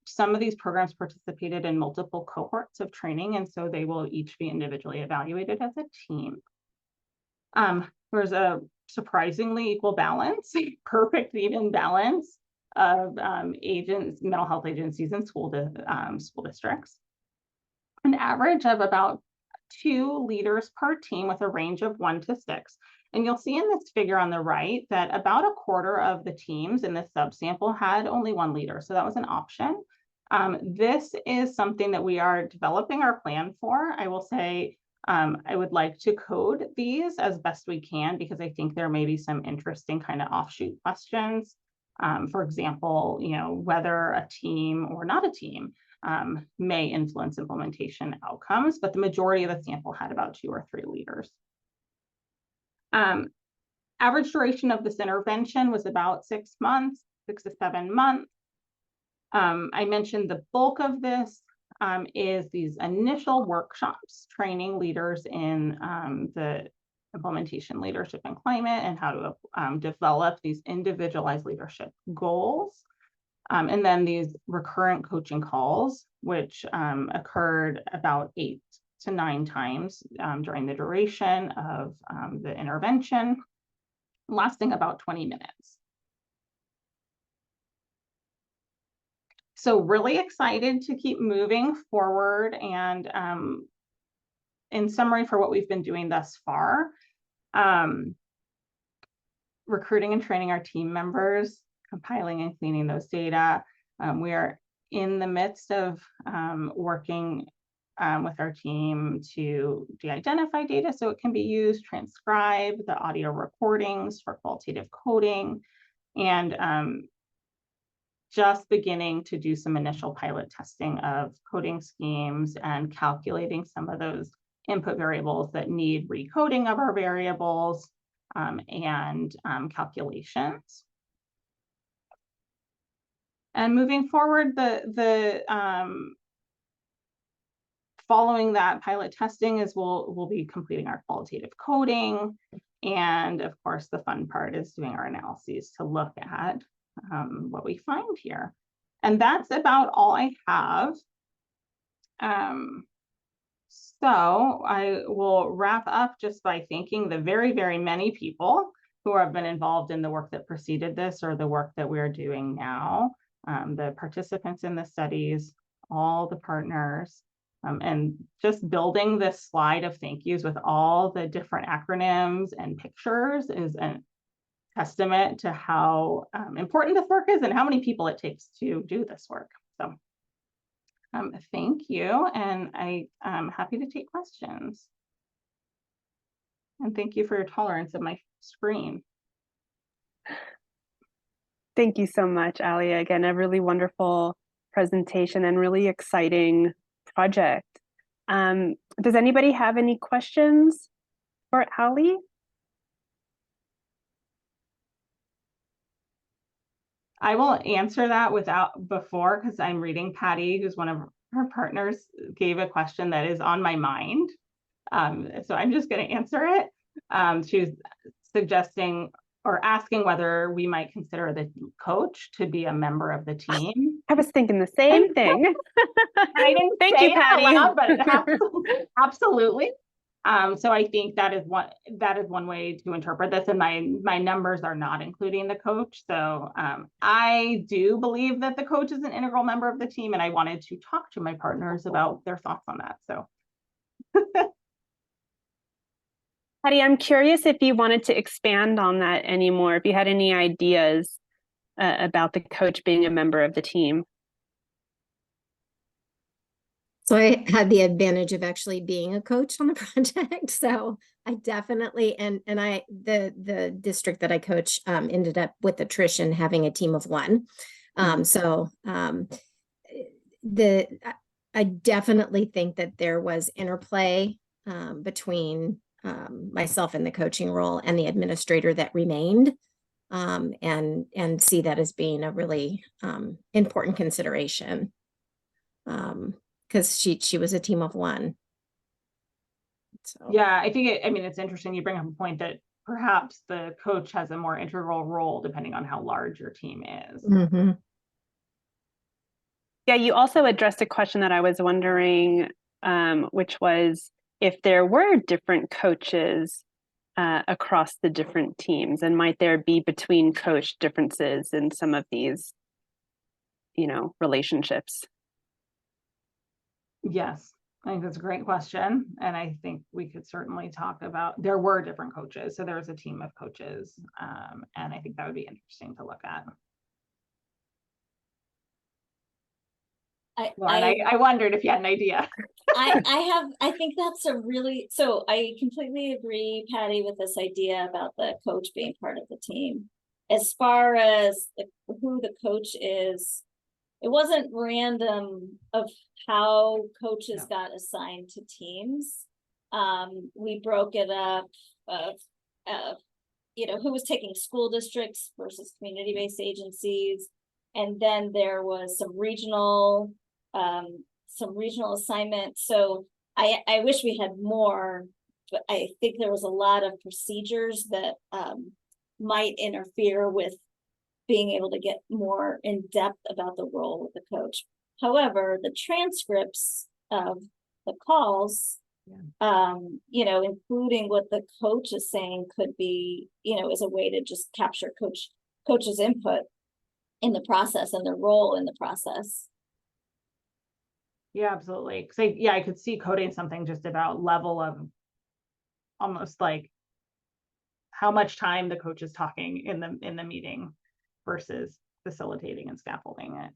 some of these programs participated in multiple cohorts of training, and so they will each be individually evaluated as a team. There's a surprisingly equal balance, perfect even balance of mental health agencies and school districts. An average of about 2 leaders per team with a range of 1 to 6. And you'll see in this figure on the right that about a quarter of the teams in this subsample had only 1 leader. So that was an option. This is something that we are developing our plan for. I will say I would like to code these as best we can, because I think there may be some interesting kind of offshoot questions. For example, whether a team or not a team may influence implementation outcomes, but the majority of the sample had about 2 or 3 leaders. Average duration of this intervention was about 6 months, 6 to 7 months. I mentioned the bulk of this is these initial workshops, training leaders in the implementation, leadership, and climate, and how to develop these individualized leadership goals. And then these recurrent coaching calls, which occurred about 8 to 9 times during the duration of the intervention, lasting about 20 minutes. So really excited to keep moving forward. And in summary, for what we've been doing thus far, recruiting and training our team members, compiling and cleaning those data. We are in the midst of working with our team to de-identify data so it can be used, transcribe the audio recordings for qualitative coding, and just beginning to do some initial pilot testing of coding schemes and calculating some of those input variables that need recoding of our variables and calculations. And moving forward, following that pilot testing is we'll be completing our qualitative coding. And of course, the fun part is doing our analyses to look at what we find here. And that's about all I have. So I will wrap up just by thanking the very, very many people who have been involved in the work that preceded this or the work that we are doing now, the participants in the studies, all the partners, and just building this slide of thank yous with all the different acronyms and pictures is a testament to how important this work is and how many people it takes to do this work. So thank you, and I'm happy to take questions. And thank you for your tolerance of my screen. Thank you so much, Alia. Again, a really wonderful presentation and really exciting project. Does anybody have any questions for Ali? I will answer that before, because I'm reading Patty, who's one of her partners, gave a question that is on my mind. So I'm just going to answer it. She was suggesting or asking whether we might consider the coach to be a member of the team. I was thinking the same thing. I didn't Thank say you, it Patty. out loud, but absolutely. So I think that is one way to interpret this, and my numbers are not including the coach. So I do believe that the coach is an integral member of the team, and I wanted to talk to my partners about their thoughts on that. So Patty, I'm curious if you wanted to expand on that anymore, if you had any ideas about the coach being a member of the team. So I had the advantage of actually being a coach on the project. So I definitely, the district that I coach ended up with attrition having a team of one. I definitely think that there was interplay between myself in the coaching role and the administrator that remained, and see that as being a really important consideration. Because she was a team of one. So yeah, I think it's interesting you bring up a point that perhaps the coach has a more integral role depending on how large your team is. Mm-hmm. Yeah, you also addressed a question that I was wondering, which was if there were different coaches across the different teams, and might there be between coach differences in some of these, relationships? Yes, I think that's a great question. And I think we could certainly talk about, there were different coaches. So there was a team of coaches. And I think that would be interesting to look at. I wondered if you had an idea. I think that's so I completely agree, Patty, with this idea about the coach being part of the team. As far as who the coach is, it wasn't random of how coaches got assigned to teams. We broke it up of, who was taking school districts versus community-based agencies. And then there was some regional assignments. So I wish we had more, but I think there was a lot of procedures that might interfere with being able to get more in depth about the role of the coach. However, the transcripts of the calls, including what the coach is saying could be, as a way to just capture coach's input in the process and their role in the process. Yeah, absolutely. So I could see coding something just about level of almost like how much time the coach is talking in the meeting versus facilitating and scaffolding it.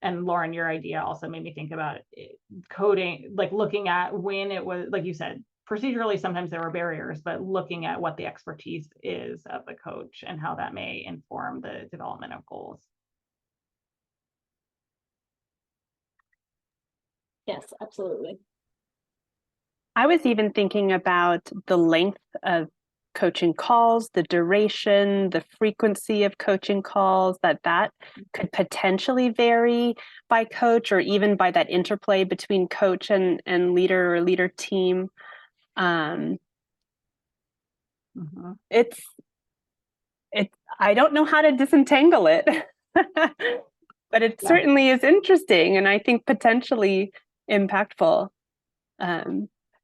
And Lauren, your idea also made me think about coding, like looking at when it was, like you said, procedurally, sometimes there were barriers, but looking at what the expertise is of the coach and how that may inform the development of goals. Yes, absolutely. I was even thinking about the length of coaching calls, the duration, the frequency of coaching calls, that could potentially vary by coach or even by that interplay between coach and leader or leader team. It's I don't know how to disentangle it, but it certainly is interesting and I think potentially impactful.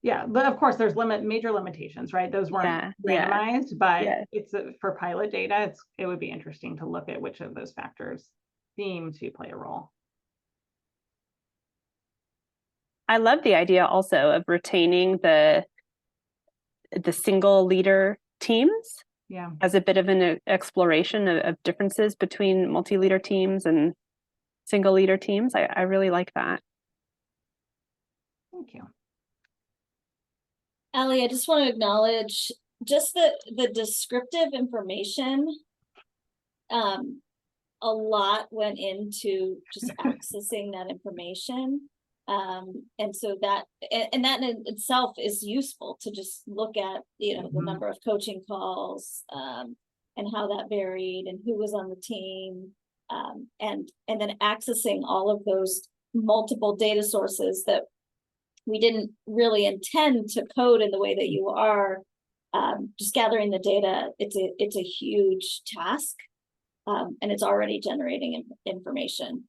Yeah, but of course there's major limitations, right? Those weren't randomized, but it's for pilot data, it would be interesting to look at which of those factors seem to play a role. I love the idea also of retaining the single leader teams as a bit of an exploration of differences between multi-leader teams and single leader teams. I really like that. Thank you. Allie, I just want to acknowledge just the descriptive information. A lot went into just accessing that information. And so that in itself is useful to just look at, the number of coaching calls, and how that varied and who was on the team, and then accessing all of those multiple data sources that we didn't really intend to code in the way that you are. Just gathering the data, it's a huge task, and it's already generating information.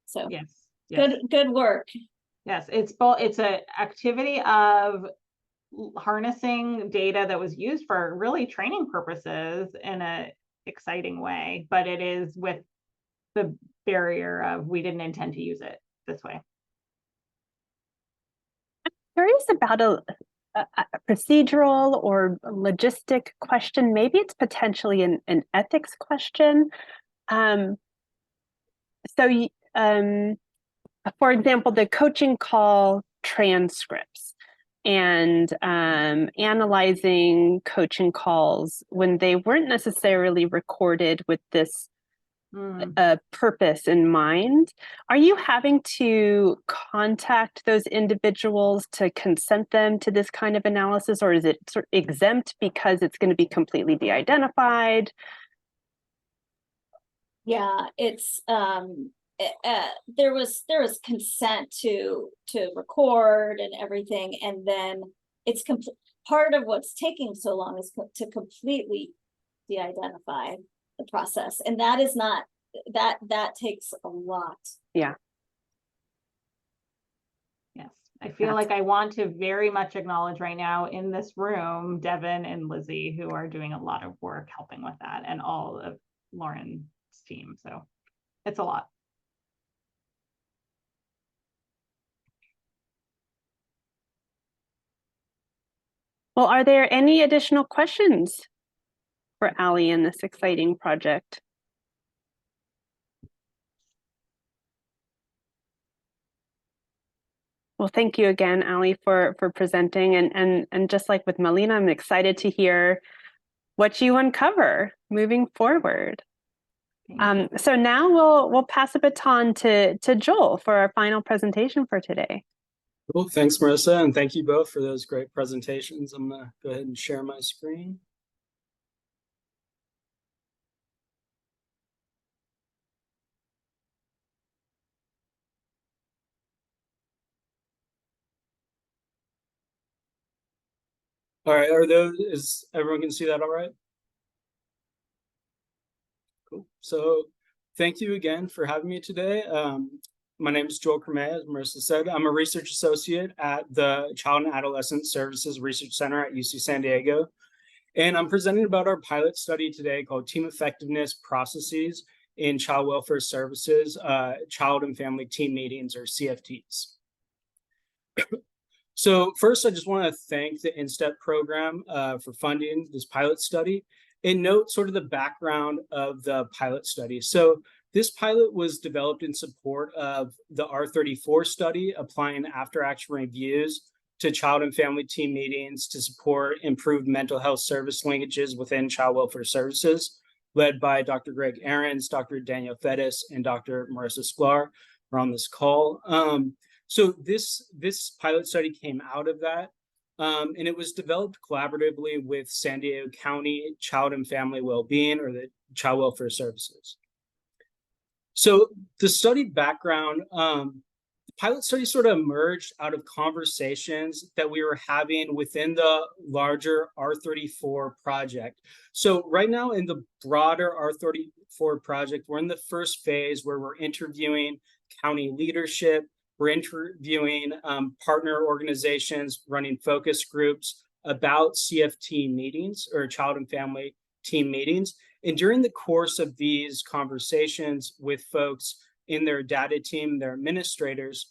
So yes. Good work. Yes, it's an activity of harnessing data that was used for really training purposes in a exciting way, but it is with the barrier of we didn't intend to use it this way. Curious about a procedural or logistic question. Maybe it's potentially an ethics question. For example, the coaching call transcripts and analyzing coaching calls when they weren't necessarily recorded with this purpose in mind. Are you having to contact those individuals to consent them to this kind of analysis, or is it sort of exempt because it's going to be completely de-identified? Yeah, it's there was consent to record and everything, and then it's part of what's taking so long is to completely de-identify the process, and that is not that takes a lot. Yes, I feel like I want to very much acknowledge right now in this room Devin and Lizzie, who are doing a lot of work helping with that, and all of Lauren's team. So it's a lot. Well, are there any additional questions for Allie in this exciting project? Well, thank you again, Allie, for presenting. And just like with Melina, I'm excited to hear what you uncover moving forward. So now we'll pass the baton to Joel for our final presentation for today. Cool. Thanks, Marissa, and thank you both for those great presentations. I'm going to go ahead and share my screen. All right, is everyone can see that all right? Cool. So thank you again for having me today. My name is Joel Crumé, as Marissa said. I'm a research associate at the Child and Adolescent Services Research Center at UC San Diego. And I'm presenting about our pilot study today called Team Effectiveness Processes in Child Welfare Services, Child and Family Team Meetings, or CFTs. So first, I just want to thank the InStep program for funding this pilot study and note sort of the background of the pilot study. So this pilot was developed in support of the R34 study, applying after-action reviews to child and family team meetings to support improved mental health service linkages within child welfare services, led by Dr. Greg Ahrens, Dr. Daniel Fettis, and Dr. Marissa Sklar are on this call. So this pilot study came out of that. And it was developed collaboratively with San Diego County Child and Family Wellbeing, or the Child Welfare Services. So the study background, the pilot study sort of emerged out of conversations that we were having within the larger R34 project. So right now in the broader R34 project, we're in the first phase where we're interviewing county leadership, we're interviewing partner organizations, running focus groups about CFT meetings, or child and family team meetings. And during the course of these conversations with folks in their data team, their administrators,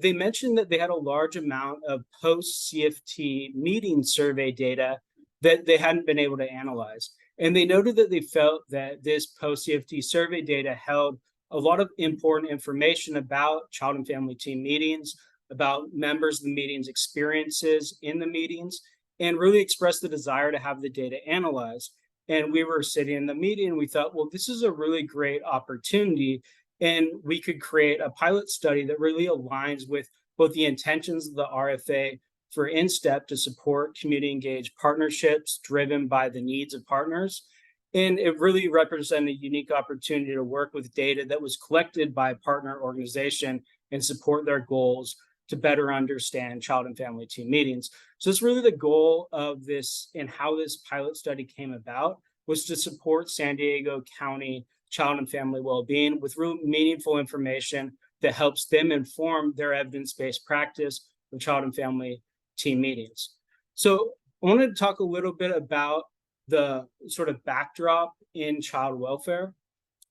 they mentioned that they had a large amount of post-CFT meeting survey data that they hadn't been able to analyze. And they noted that they felt that this post-CFT survey data held a lot of important information about child and family team meetings, about members of the meetings' experiences in the meetings, and really expressed the desire to have the data analyzed. And we were sitting in the meeting and we thought, well, this is a really great opportunity, and we could create a pilot study that really aligns with both the intentions of the RFA for InStep to support community engaged partnerships driven by the needs of partners. And it really represented a unique opportunity to work with data that was collected by a partner organization and support their goals to better understand child and family team meetings. So it's really the goal of this, and how this pilot study came about, was to support San Diego County Child and Family Wellbeing with real meaningful information that helps them inform their evidence-based practice of child and family team meetings. So I wanted to talk a little bit about the sort of backdrop in child welfare,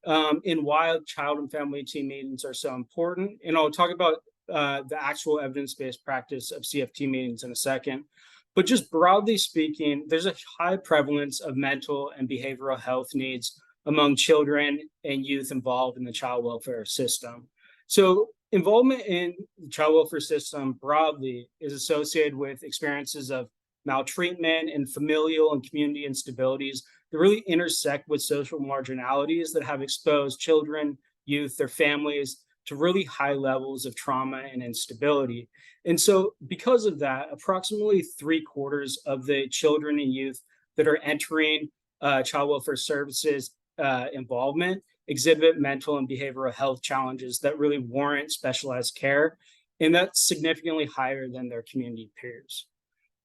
and why child and family team meetings are so important. And I'll talk about the actual evidence-based practice of CFT meetings in a second. But just broadly speaking, there's a high prevalence of mental and behavioral health needs among children and youth involved in the child welfare system. So involvement in the child welfare system broadly is associated with experiences of maltreatment and familial and community instabilities that really intersect with social marginalities that have exposed children, youth, their families to really high levels of trauma and instability. And so because of that, approximately 3/4 of the children and youth that are entering child welfare services involvement exhibit mental and behavioral health challenges that really warrant specialized care. And that's significantly higher than their community peers.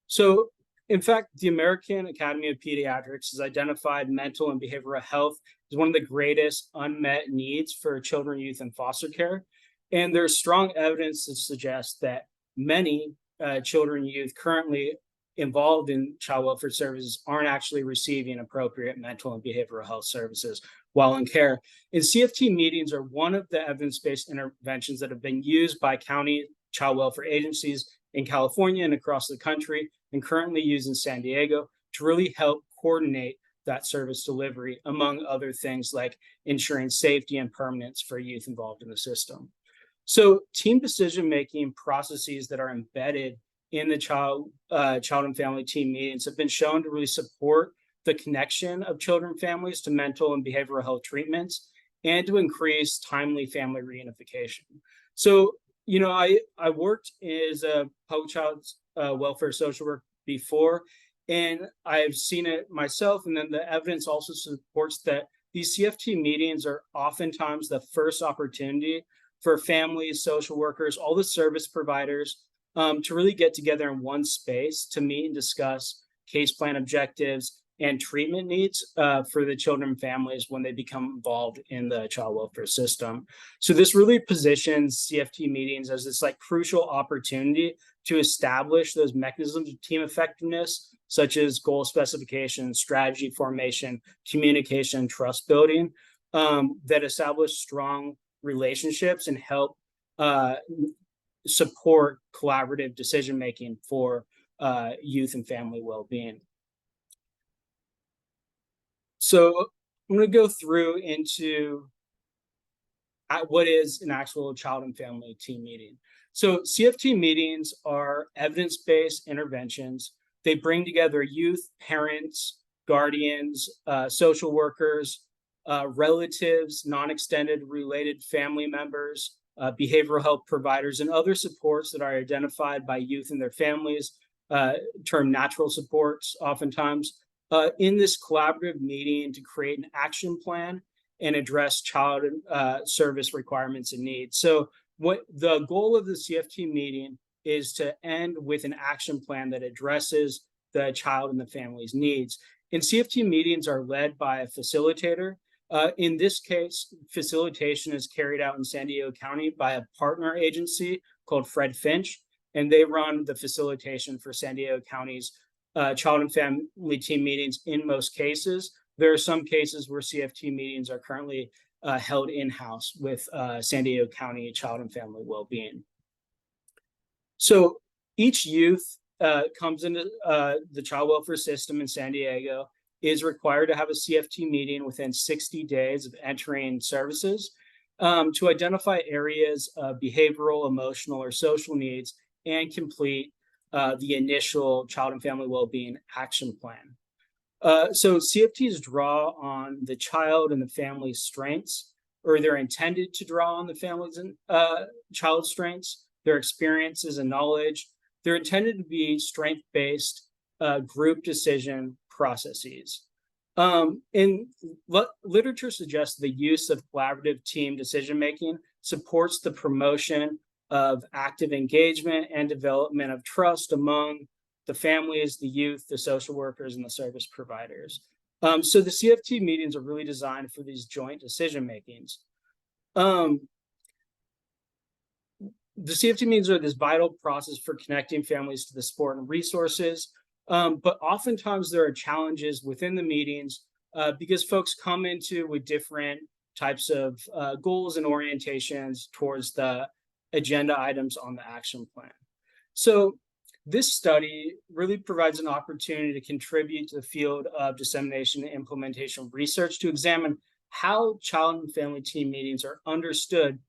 So in fact, the American Academy of Pediatrics has identified mental and behavioral health as one of the greatest unmet needs for children, youth, and foster care. And there's strong evidence to suggest that many children and youth currently involved in child welfare services aren't actually receiving appropriate mental and behavioral health services while in care. And CFT meetings are one of the evidence-based interventions that have been used by county child welfare agencies in California and across the country, and currently used in San Diego to really help coordinate that service delivery, among other things like ensuring safety and permanence for youth involved in the system. So team decision-making processes that are embedded in the child and family team meetings have been shown to really support the connection of children and families to mental and behavioral health treatments, and to increase timely family reunification. So, you know, I worked as a public child welfare social worker before, and I've seen it myself. And then the evidence also supports that these CFT meetings are oftentimes the first opportunity for families, social workers, all the service providers to really get together in one space to meet and discuss case plan objectives and treatment needs for the children and families when they become involved in the child welfare system. So this really positions CFT meetings as this like crucial opportunity to establish those mechanisms of team effectiveness, such as goal specification, strategy formation, communication, trust building, that establish strong relationships and help support collaborative decision-making for youth and family well-being. So I'm going to go through into what is an actual child and family team meeting. So CFT meetings are evidence-based interventions. They bring together youth, parents, guardians, social workers, relatives, non-extended related family members, behavioral health providers, and other supports that are identified by youth and their families termed natural supports oftentimes, in this collaborative meeting to create an action plan and address child service requirements and needs. So what the goal of the CFT meeting is to end with an action plan that addresses the child and the family's needs. And CFT meetings are led by a facilitator. In this case, facilitation is carried out in San Diego County by a partner agency called Fred Finch, and they run the facilitation for San Diego County's child and family team meetings in most cases. There are some cases where CFT meetings are currently held in-house with San Diego County Child and Family Wellbeing. So each youth comes into the child welfare system in San Diego, is required to have a CFT meeting within 60 days of entering services to identify areas of behavioral, emotional, or social needs and complete the initial child and family wellbeing action plan. So CFTs draw on the child and the family's strengths, or they're intended to draw on the family's and child's strengths, their experiences and knowledge. They're intended to be strength-based group decision processes. And literature suggests the use of collaborative team decision-making supports the promotion of active engagement and development of trust among the families, the youth, the social workers, and the service providers. So the CFT meetings are really designed for these joint decision makings. The CFT meetings are this vital process for connecting families to the support and resources, but oftentimes there are challenges within the meetings because folks come into with different types of goals and orientations towards the agenda items on the action plan. So this study really provides an opportunity to contribute to the field of dissemination and implementation research to examine how child and family team meetings are understood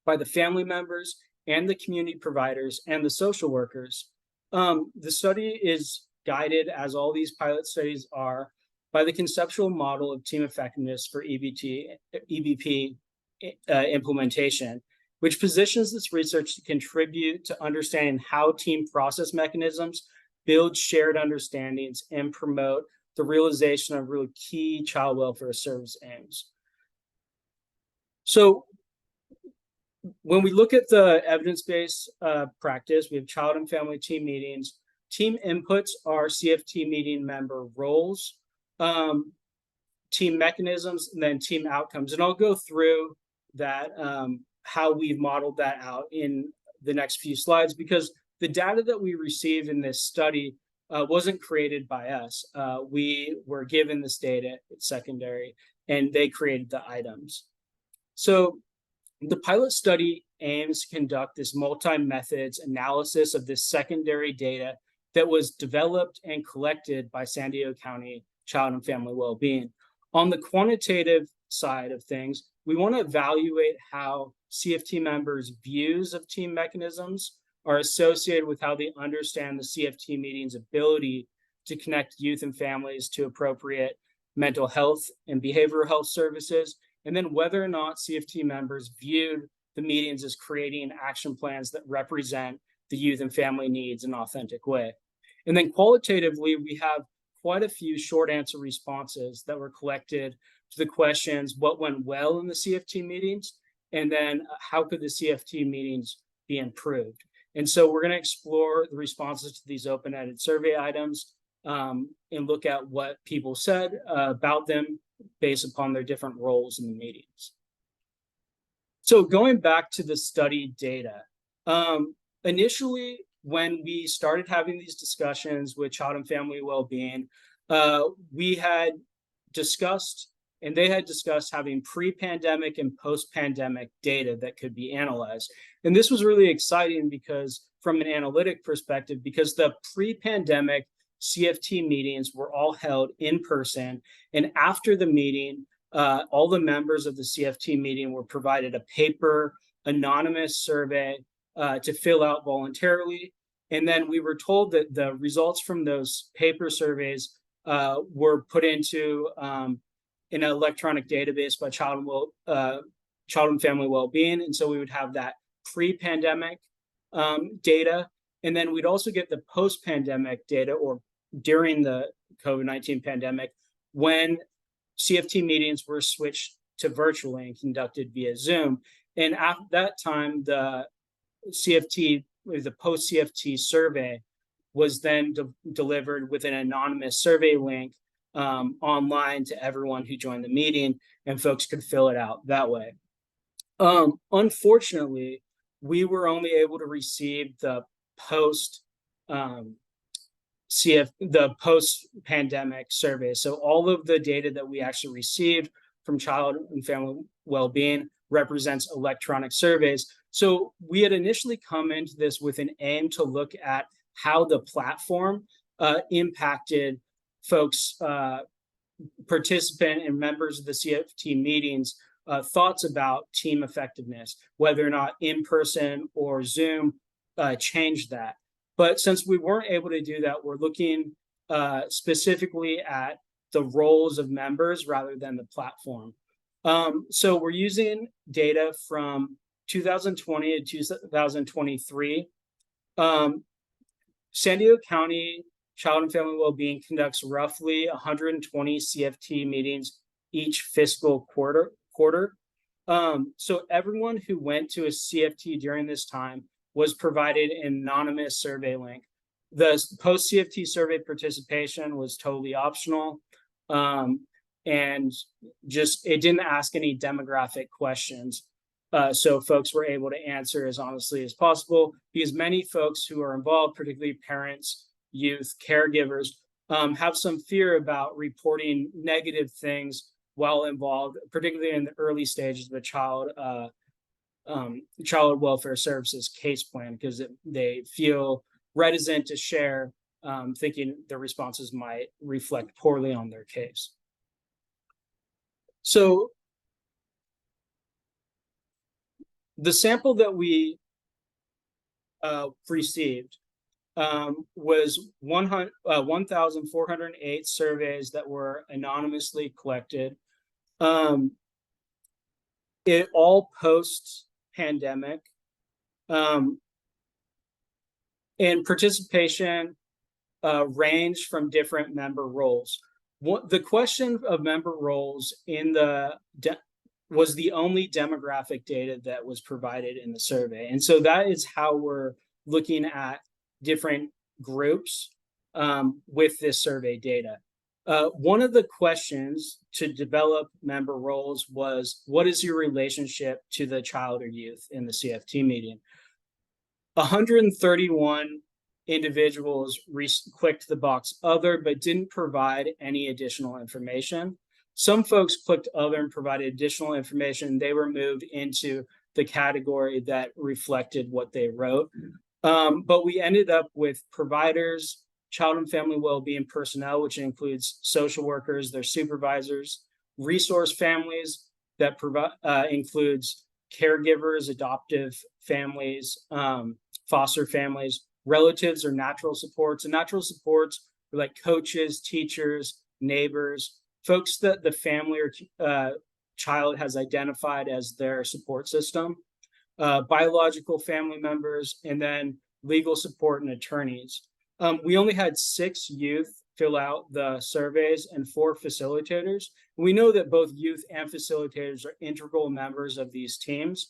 by the family members and the community providers and the social workers. The study is guided, as all these pilot studies are, by the conceptual model of team effectiveness for EBP implementation, which positions this research to contribute to understanding how team process mechanisms build shared understandings and promote the realization of really key child welfare service aims. So when we look at the evidence-based practice, we have child and family team meetings. Team inputs are CFT meeting member roles, team mechanisms, and then team outcomes. And I'll go through that, how we've modeled that out in the next few slides, because the data that we received in this study wasn't created by us. We were given this data, it's secondary, and they created the items. So the pilot study aims to conduct this multi-methods analysis of this secondary data that was developed and collected by San Diego County Child and Family Wellbeing. On the quantitative side of things, we want to evaluate how CFT members' views of team mechanisms are associated with how they understand the CFT meeting's ability to connect youth and families to appropriate mental health and behavioral health services, and then whether or not CFT members viewed the meetings as creating action plans that represent the youth and family needs in an authentic way. And then qualitatively, we have quite a few short answer responses that were collected to the questions, what went well in the CFT meetings, and then how could the CFT meetings be improved? And so we're going to explore the responses to these open-ended survey items and look at what people said about them based upon their different roles in the meetings. So going back to the study data, initially, when we started having these discussions with child and family wellbeing, we had discussed, and they had discussed, having pre-pandemic and post-pandemic data that could be analyzed. And this was really exciting because from an analytic perspective, because the pre-pandemic CFT meetings were all held in person. And after the meeting, all the members of the CFT meeting were provided a paper anonymous survey to fill out voluntarily. And then we were told that the results from those paper surveys were put into an electronic database by Child and Family Wellbeing. And so we would have that pre-pandemic data. And then we'd also get the post-pandemic data, or during the COVID-19 pandemic, when CFT meetings were switched to virtually and conducted via Zoom. And at that time, the post-CFT survey was then delivered with an anonymous survey link online to everyone who joined the meeting, and folks could fill it out that way. Unfortunately, we were only able to receive the post-pandemic survey. So all of the data that we actually received from child and family well-being represents electronic surveys. So we had initially come into this with an aim to look at how the platform impacted folks, participant and members of the CFT meetings, thoughts about team effectiveness, whether or not in-person or Zoom changed that. But since we weren't able to do that, we're looking specifically at the roles of members rather than the platform. So we're using data from 2020 to 2023. San Diego County Child and Family Wellbeing conducts roughly 120 CFT meetings each fiscal quarter. So everyone who went to a CFT during this time was provided an anonymous survey link. The post-CFT survey participation was totally optional, and just it didn't ask any demographic questions. So folks were able to answer as honestly as possible, because many folks who are involved, particularly parents, youth, caregivers, have some fear about reporting negative things while involved, particularly in the early stages of a child welfare services case plan, because they feel reticent to share, thinking their responses might reflect poorly on their case. So the sample that we received was 1,408 surveys that were anonymously collected. It all post-pandemic, and participation ranged from different member roles. The question of member roles in was the only demographic data that was provided in the survey. And so that is how we're looking at different groups with this survey data. One of the questions to develop member roles was, what is your relationship to the child or youth in the CFT meeting? 131 individuals clicked the box other, but didn't provide any additional information. Some folks clicked other and provided additional information. They were moved into the category that reflected what they wrote. But we ended up with providers, child and family well-being personnel, which includes social workers, their supervisors, resource families, that includes caregivers, adoptive families, foster families, relatives or natural supports. And natural supports are like coaches, teachers, neighbors, folks that the family or child has identified as their support system, biological family members, and then legal support and attorneys. We only had 6 youth fill out the surveys and 4 facilitators. We know that both youth and facilitators are integral members of these teams,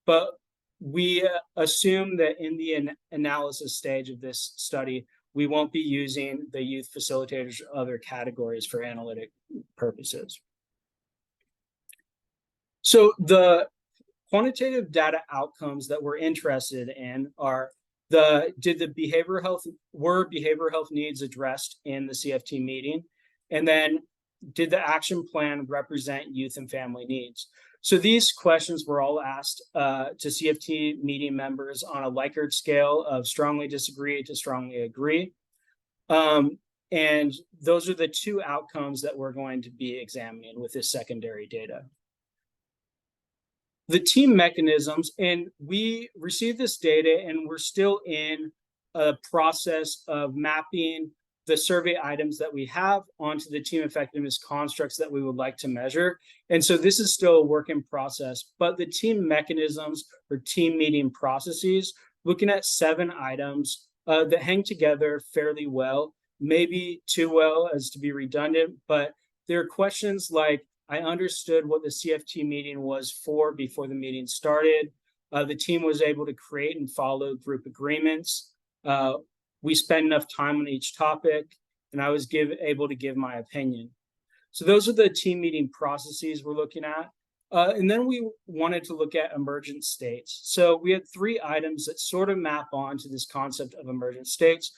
but we assume that in the analysis stage of this study, we won't be using the youth facilitators or other categories for analytic purposes. So the quantitative data outcomes that we're interested in are were behavioral health needs addressed in the CFT meeting? And then did the action plan represent youth and family needs? So these questions were all asked to CFT meeting members on a Likert scale of strongly disagree to strongly agree. And those are the 2 outcomes that we're going to be examining with this secondary data. The team mechanisms, and we received this data and we're still in a process of mapping the survey items that we have onto the team effectiveness constructs that we would like to measure. And so this is still a work in process, but the team mechanisms or team meeting processes, looking at 7 items that hang together fairly well, maybe too well as to be redundant, but there are questions like, I understood what the CFT meeting was for before the meeting started. The team was able to create and follow group agreements. We spent enough time on each topic, and I was able to give my opinion. So those are the team meeting processes we're looking at. And then we wanted to look at emergent states. So we had 3 items that sort of map onto this concept of emergent states.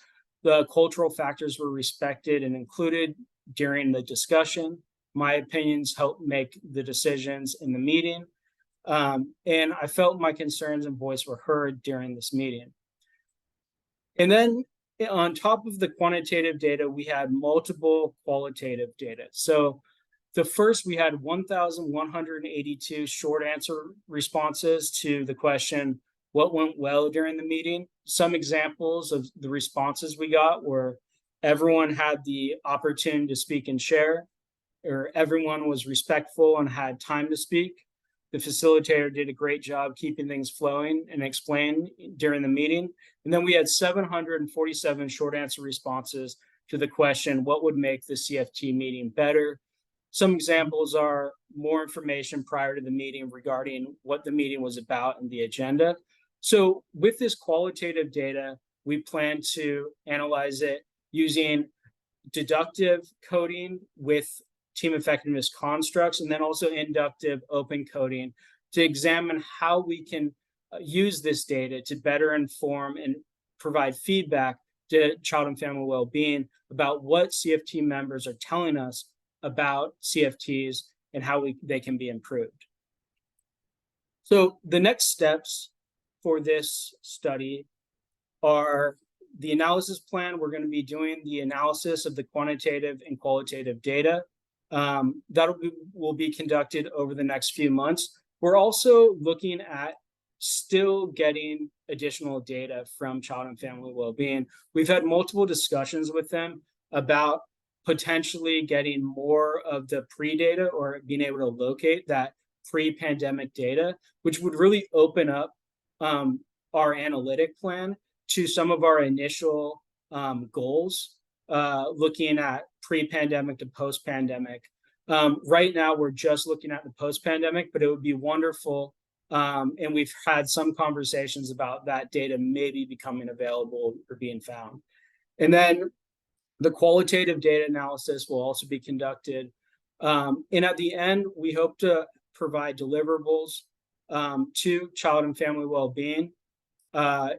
The cultural factors were respected and included during the discussion. My opinions helped make the decisions in the meeting. And I felt my concerns and voice were heard during this meeting. And then on top of the quantitative data, we had multiple qualitative data. So the first, we had 1,182 short answer responses to the question, what went well during the meeting? Some examples of the responses we got were, everyone had the opportunity to speak and share, or everyone was respectful and had time to speak. The facilitator did a great job keeping things flowing and explain during the meeting. And then we had 747 short answer responses to the question, what would make the CFT meeting better? Some examples are more information prior to the meeting regarding what the meeting was about and the agenda. So with this qualitative data, we plan to analyze it using deductive coding with team effectiveness constructs, and then also inductive open coding to examine how we can use this data to better inform and provide feedback to child and family well-being about what CFT members are telling us about CFTs and how they can be improved. So the next steps for this study are the analysis plan. We're going to be doing the analysis of the quantitative and qualitative data. That will be conducted over the next few months. We're also looking at still getting additional data from child and family well-being. We've had multiple discussions with them about potentially getting more of the pre-data or being able to locate that pre-pandemic data, which would really open up our analytic plan to some of our initial goals, looking at pre-pandemic to post-pandemic. Right now, we're just looking at the post-pandemic, but it would be wonderful. And we've had some conversations about that data maybe becoming available or being found. And then the qualitative data analysis will also be conducted. And at the end, we hope to provide deliverables to child and family well-being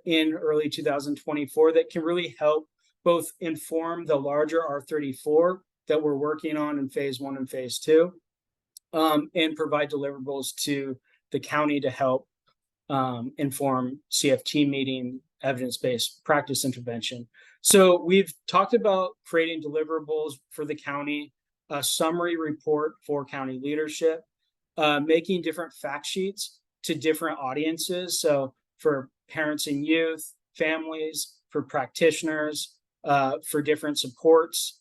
in early 2024 that can really help both inform the larger R34 that we're working on in phase 1 and phase 2, and provide deliverables to the county to help inform CFT meeting evidence-based practice intervention. So we've talked about creating deliverables for the county, a summary report for county leadership, making different fact sheets to different audiences. So for parents and youth, families, for practitioners, for different supports,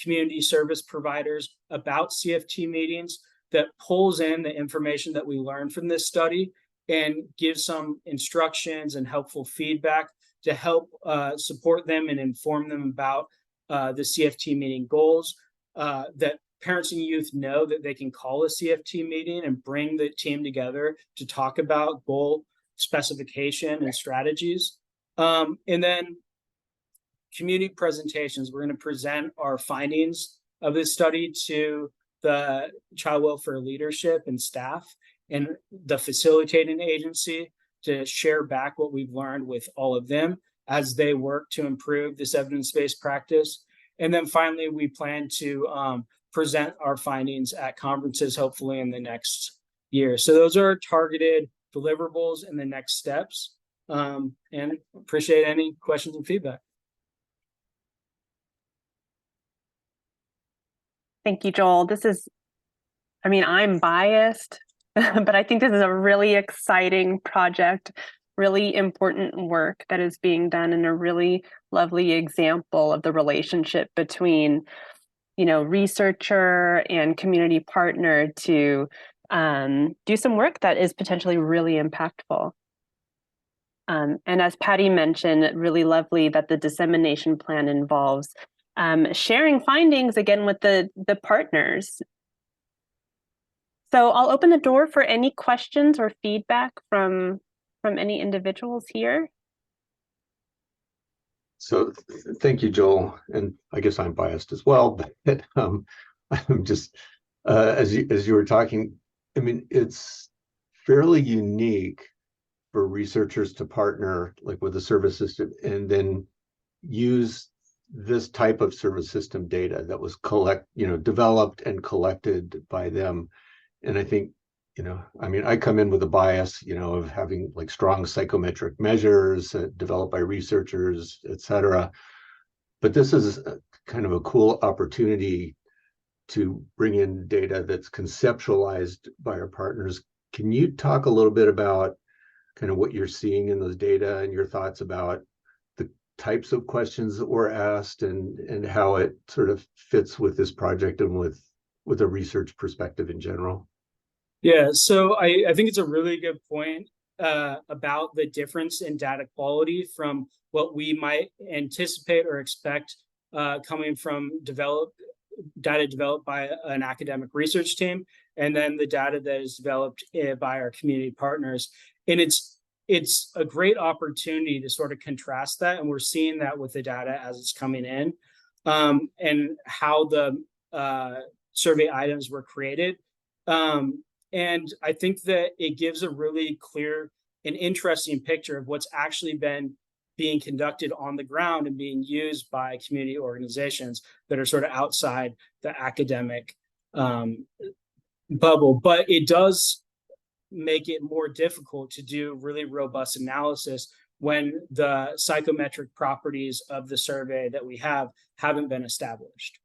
community service providers about CFT meetings that pulls in the information that we learned from this study and gives some instructions and helpful feedback to help support them and inform them about the CFT meeting goals, that parents and youth know that they can call a CFT meeting and bring the team together to talk about goal specification and strategies. And then community presentations. We're going to present our findings of this study to the child welfare leadership and staff and the facilitating agency to share back what we've learned with all of them as they work to improve this evidence-based practice. And then finally, we plan to present our findings at conferences, hopefully in the next year. So those are targeted deliverables and the next steps. And appreciate any questions and feedback. Thank you, Joel. I'm biased, but I think this is a really exciting project, really important work that is being done, and a really lovely example of the relationship between, researcher and community partner to do some work that is potentially really impactful. And as Patty mentioned, really lovely that the dissemination plan involves sharing findings again with the partners. So I'll open the door for any questions or feedback from any individuals here. So thank you, Joel. And I guess I'm biased as well, but I'm just, as you were talking, I mean, it's fairly unique for researchers to partner like with a service system and then use this type of service system data that was developed and collected by them. And I think, I mean, I come in with a bias, of having like strong psychometric measures developed by researchers, et cetera. But this is kind of a cool opportunity to bring in data that's conceptualized by our partners. Can you talk a little bit about kind of what you're seeing in those data and your thoughts about the types of questions that were asked and how it sort of fits with this project and with a research perspective in general? Yeah, so I think it's a really good point about the difference in data quality from what we might anticipate or expect coming from data developed by an academic research team, and then the data that is developed by our community partners. And it's a great opportunity to sort of contrast that, and we're seeing that with the data as it's coming in, and how the survey items were created. And I think that it gives a really clear and interesting picture of what's actually been being conducted on the ground and being used by community organizations that are sort of outside the academic bubble. But it does make it more difficult to do really robust analysis when the psychometric properties of the survey that we haven't been established.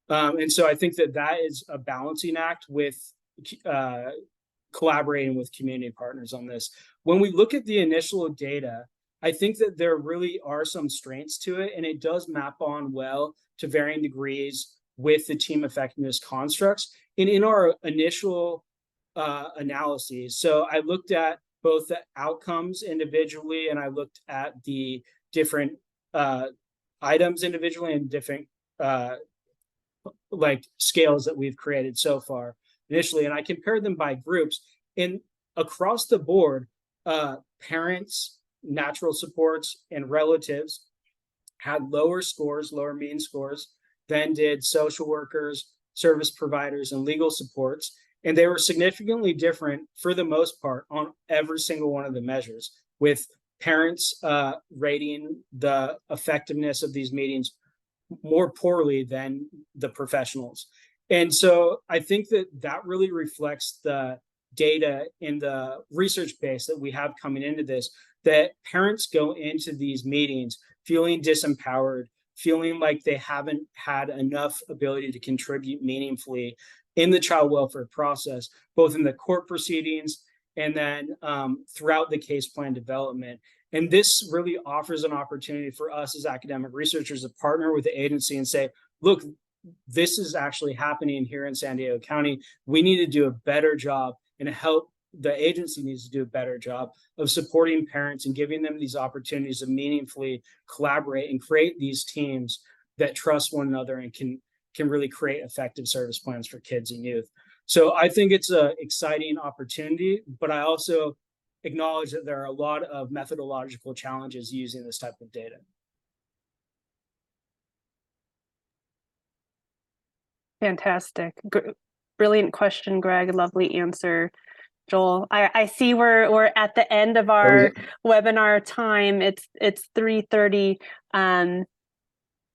And so I think that is a balancing act with collaborating with community partners on this. When we look at the initial data, I think that there really are some strengths to it, and it does map on well to varying degrees with the team effectiveness constructs. And in our initial analyses, so I looked at both the outcomes individually, and I looked at the different items individually and different like scales that we've created so far initially, and I compared them by groups. And across the board, parents, natural supports, and relatives had lower mean scores than did social workers, service providers, and legal supports. And they were significantly different for the most part on every single one of the measures, with parents rating the effectiveness of these meetings more poorly than the professionals. And so I think that really reflects the data in the research base that we have coming into this, that parents go into these meetings feeling disempowered, feeling like they haven't had enough ability to contribute meaningfully in the child welfare process, both in the court proceedings and then throughout the case plan development. And this really offers an opportunity for us as academic researchers to partner with the agency and say, look, this is actually happening here in San Diego County. We need to do a better job, and the agency needs to do a better job of supporting parents and giving them these opportunities to meaningfully collaborate and create these teams that trust one another and can really create effective service plans for kids and youth. So I think it's an exciting opportunity, but I also acknowledge that there are a lot of methodological challenges using this type of data. Fantastic. Brilliant question, Greg. Lovely answer, Joel. I see we're at the end of our webinar time. It's 3:30.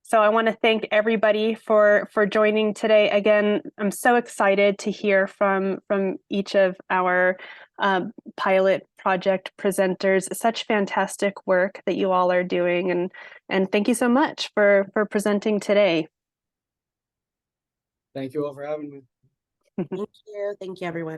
So I want to thank everybody for joining today. Again, I'm so excited to hear from each of our pilot project presenters. Such fantastic work that you all are doing, and thank you so much for presenting today. Thank you all for having me. Thank you, everyone.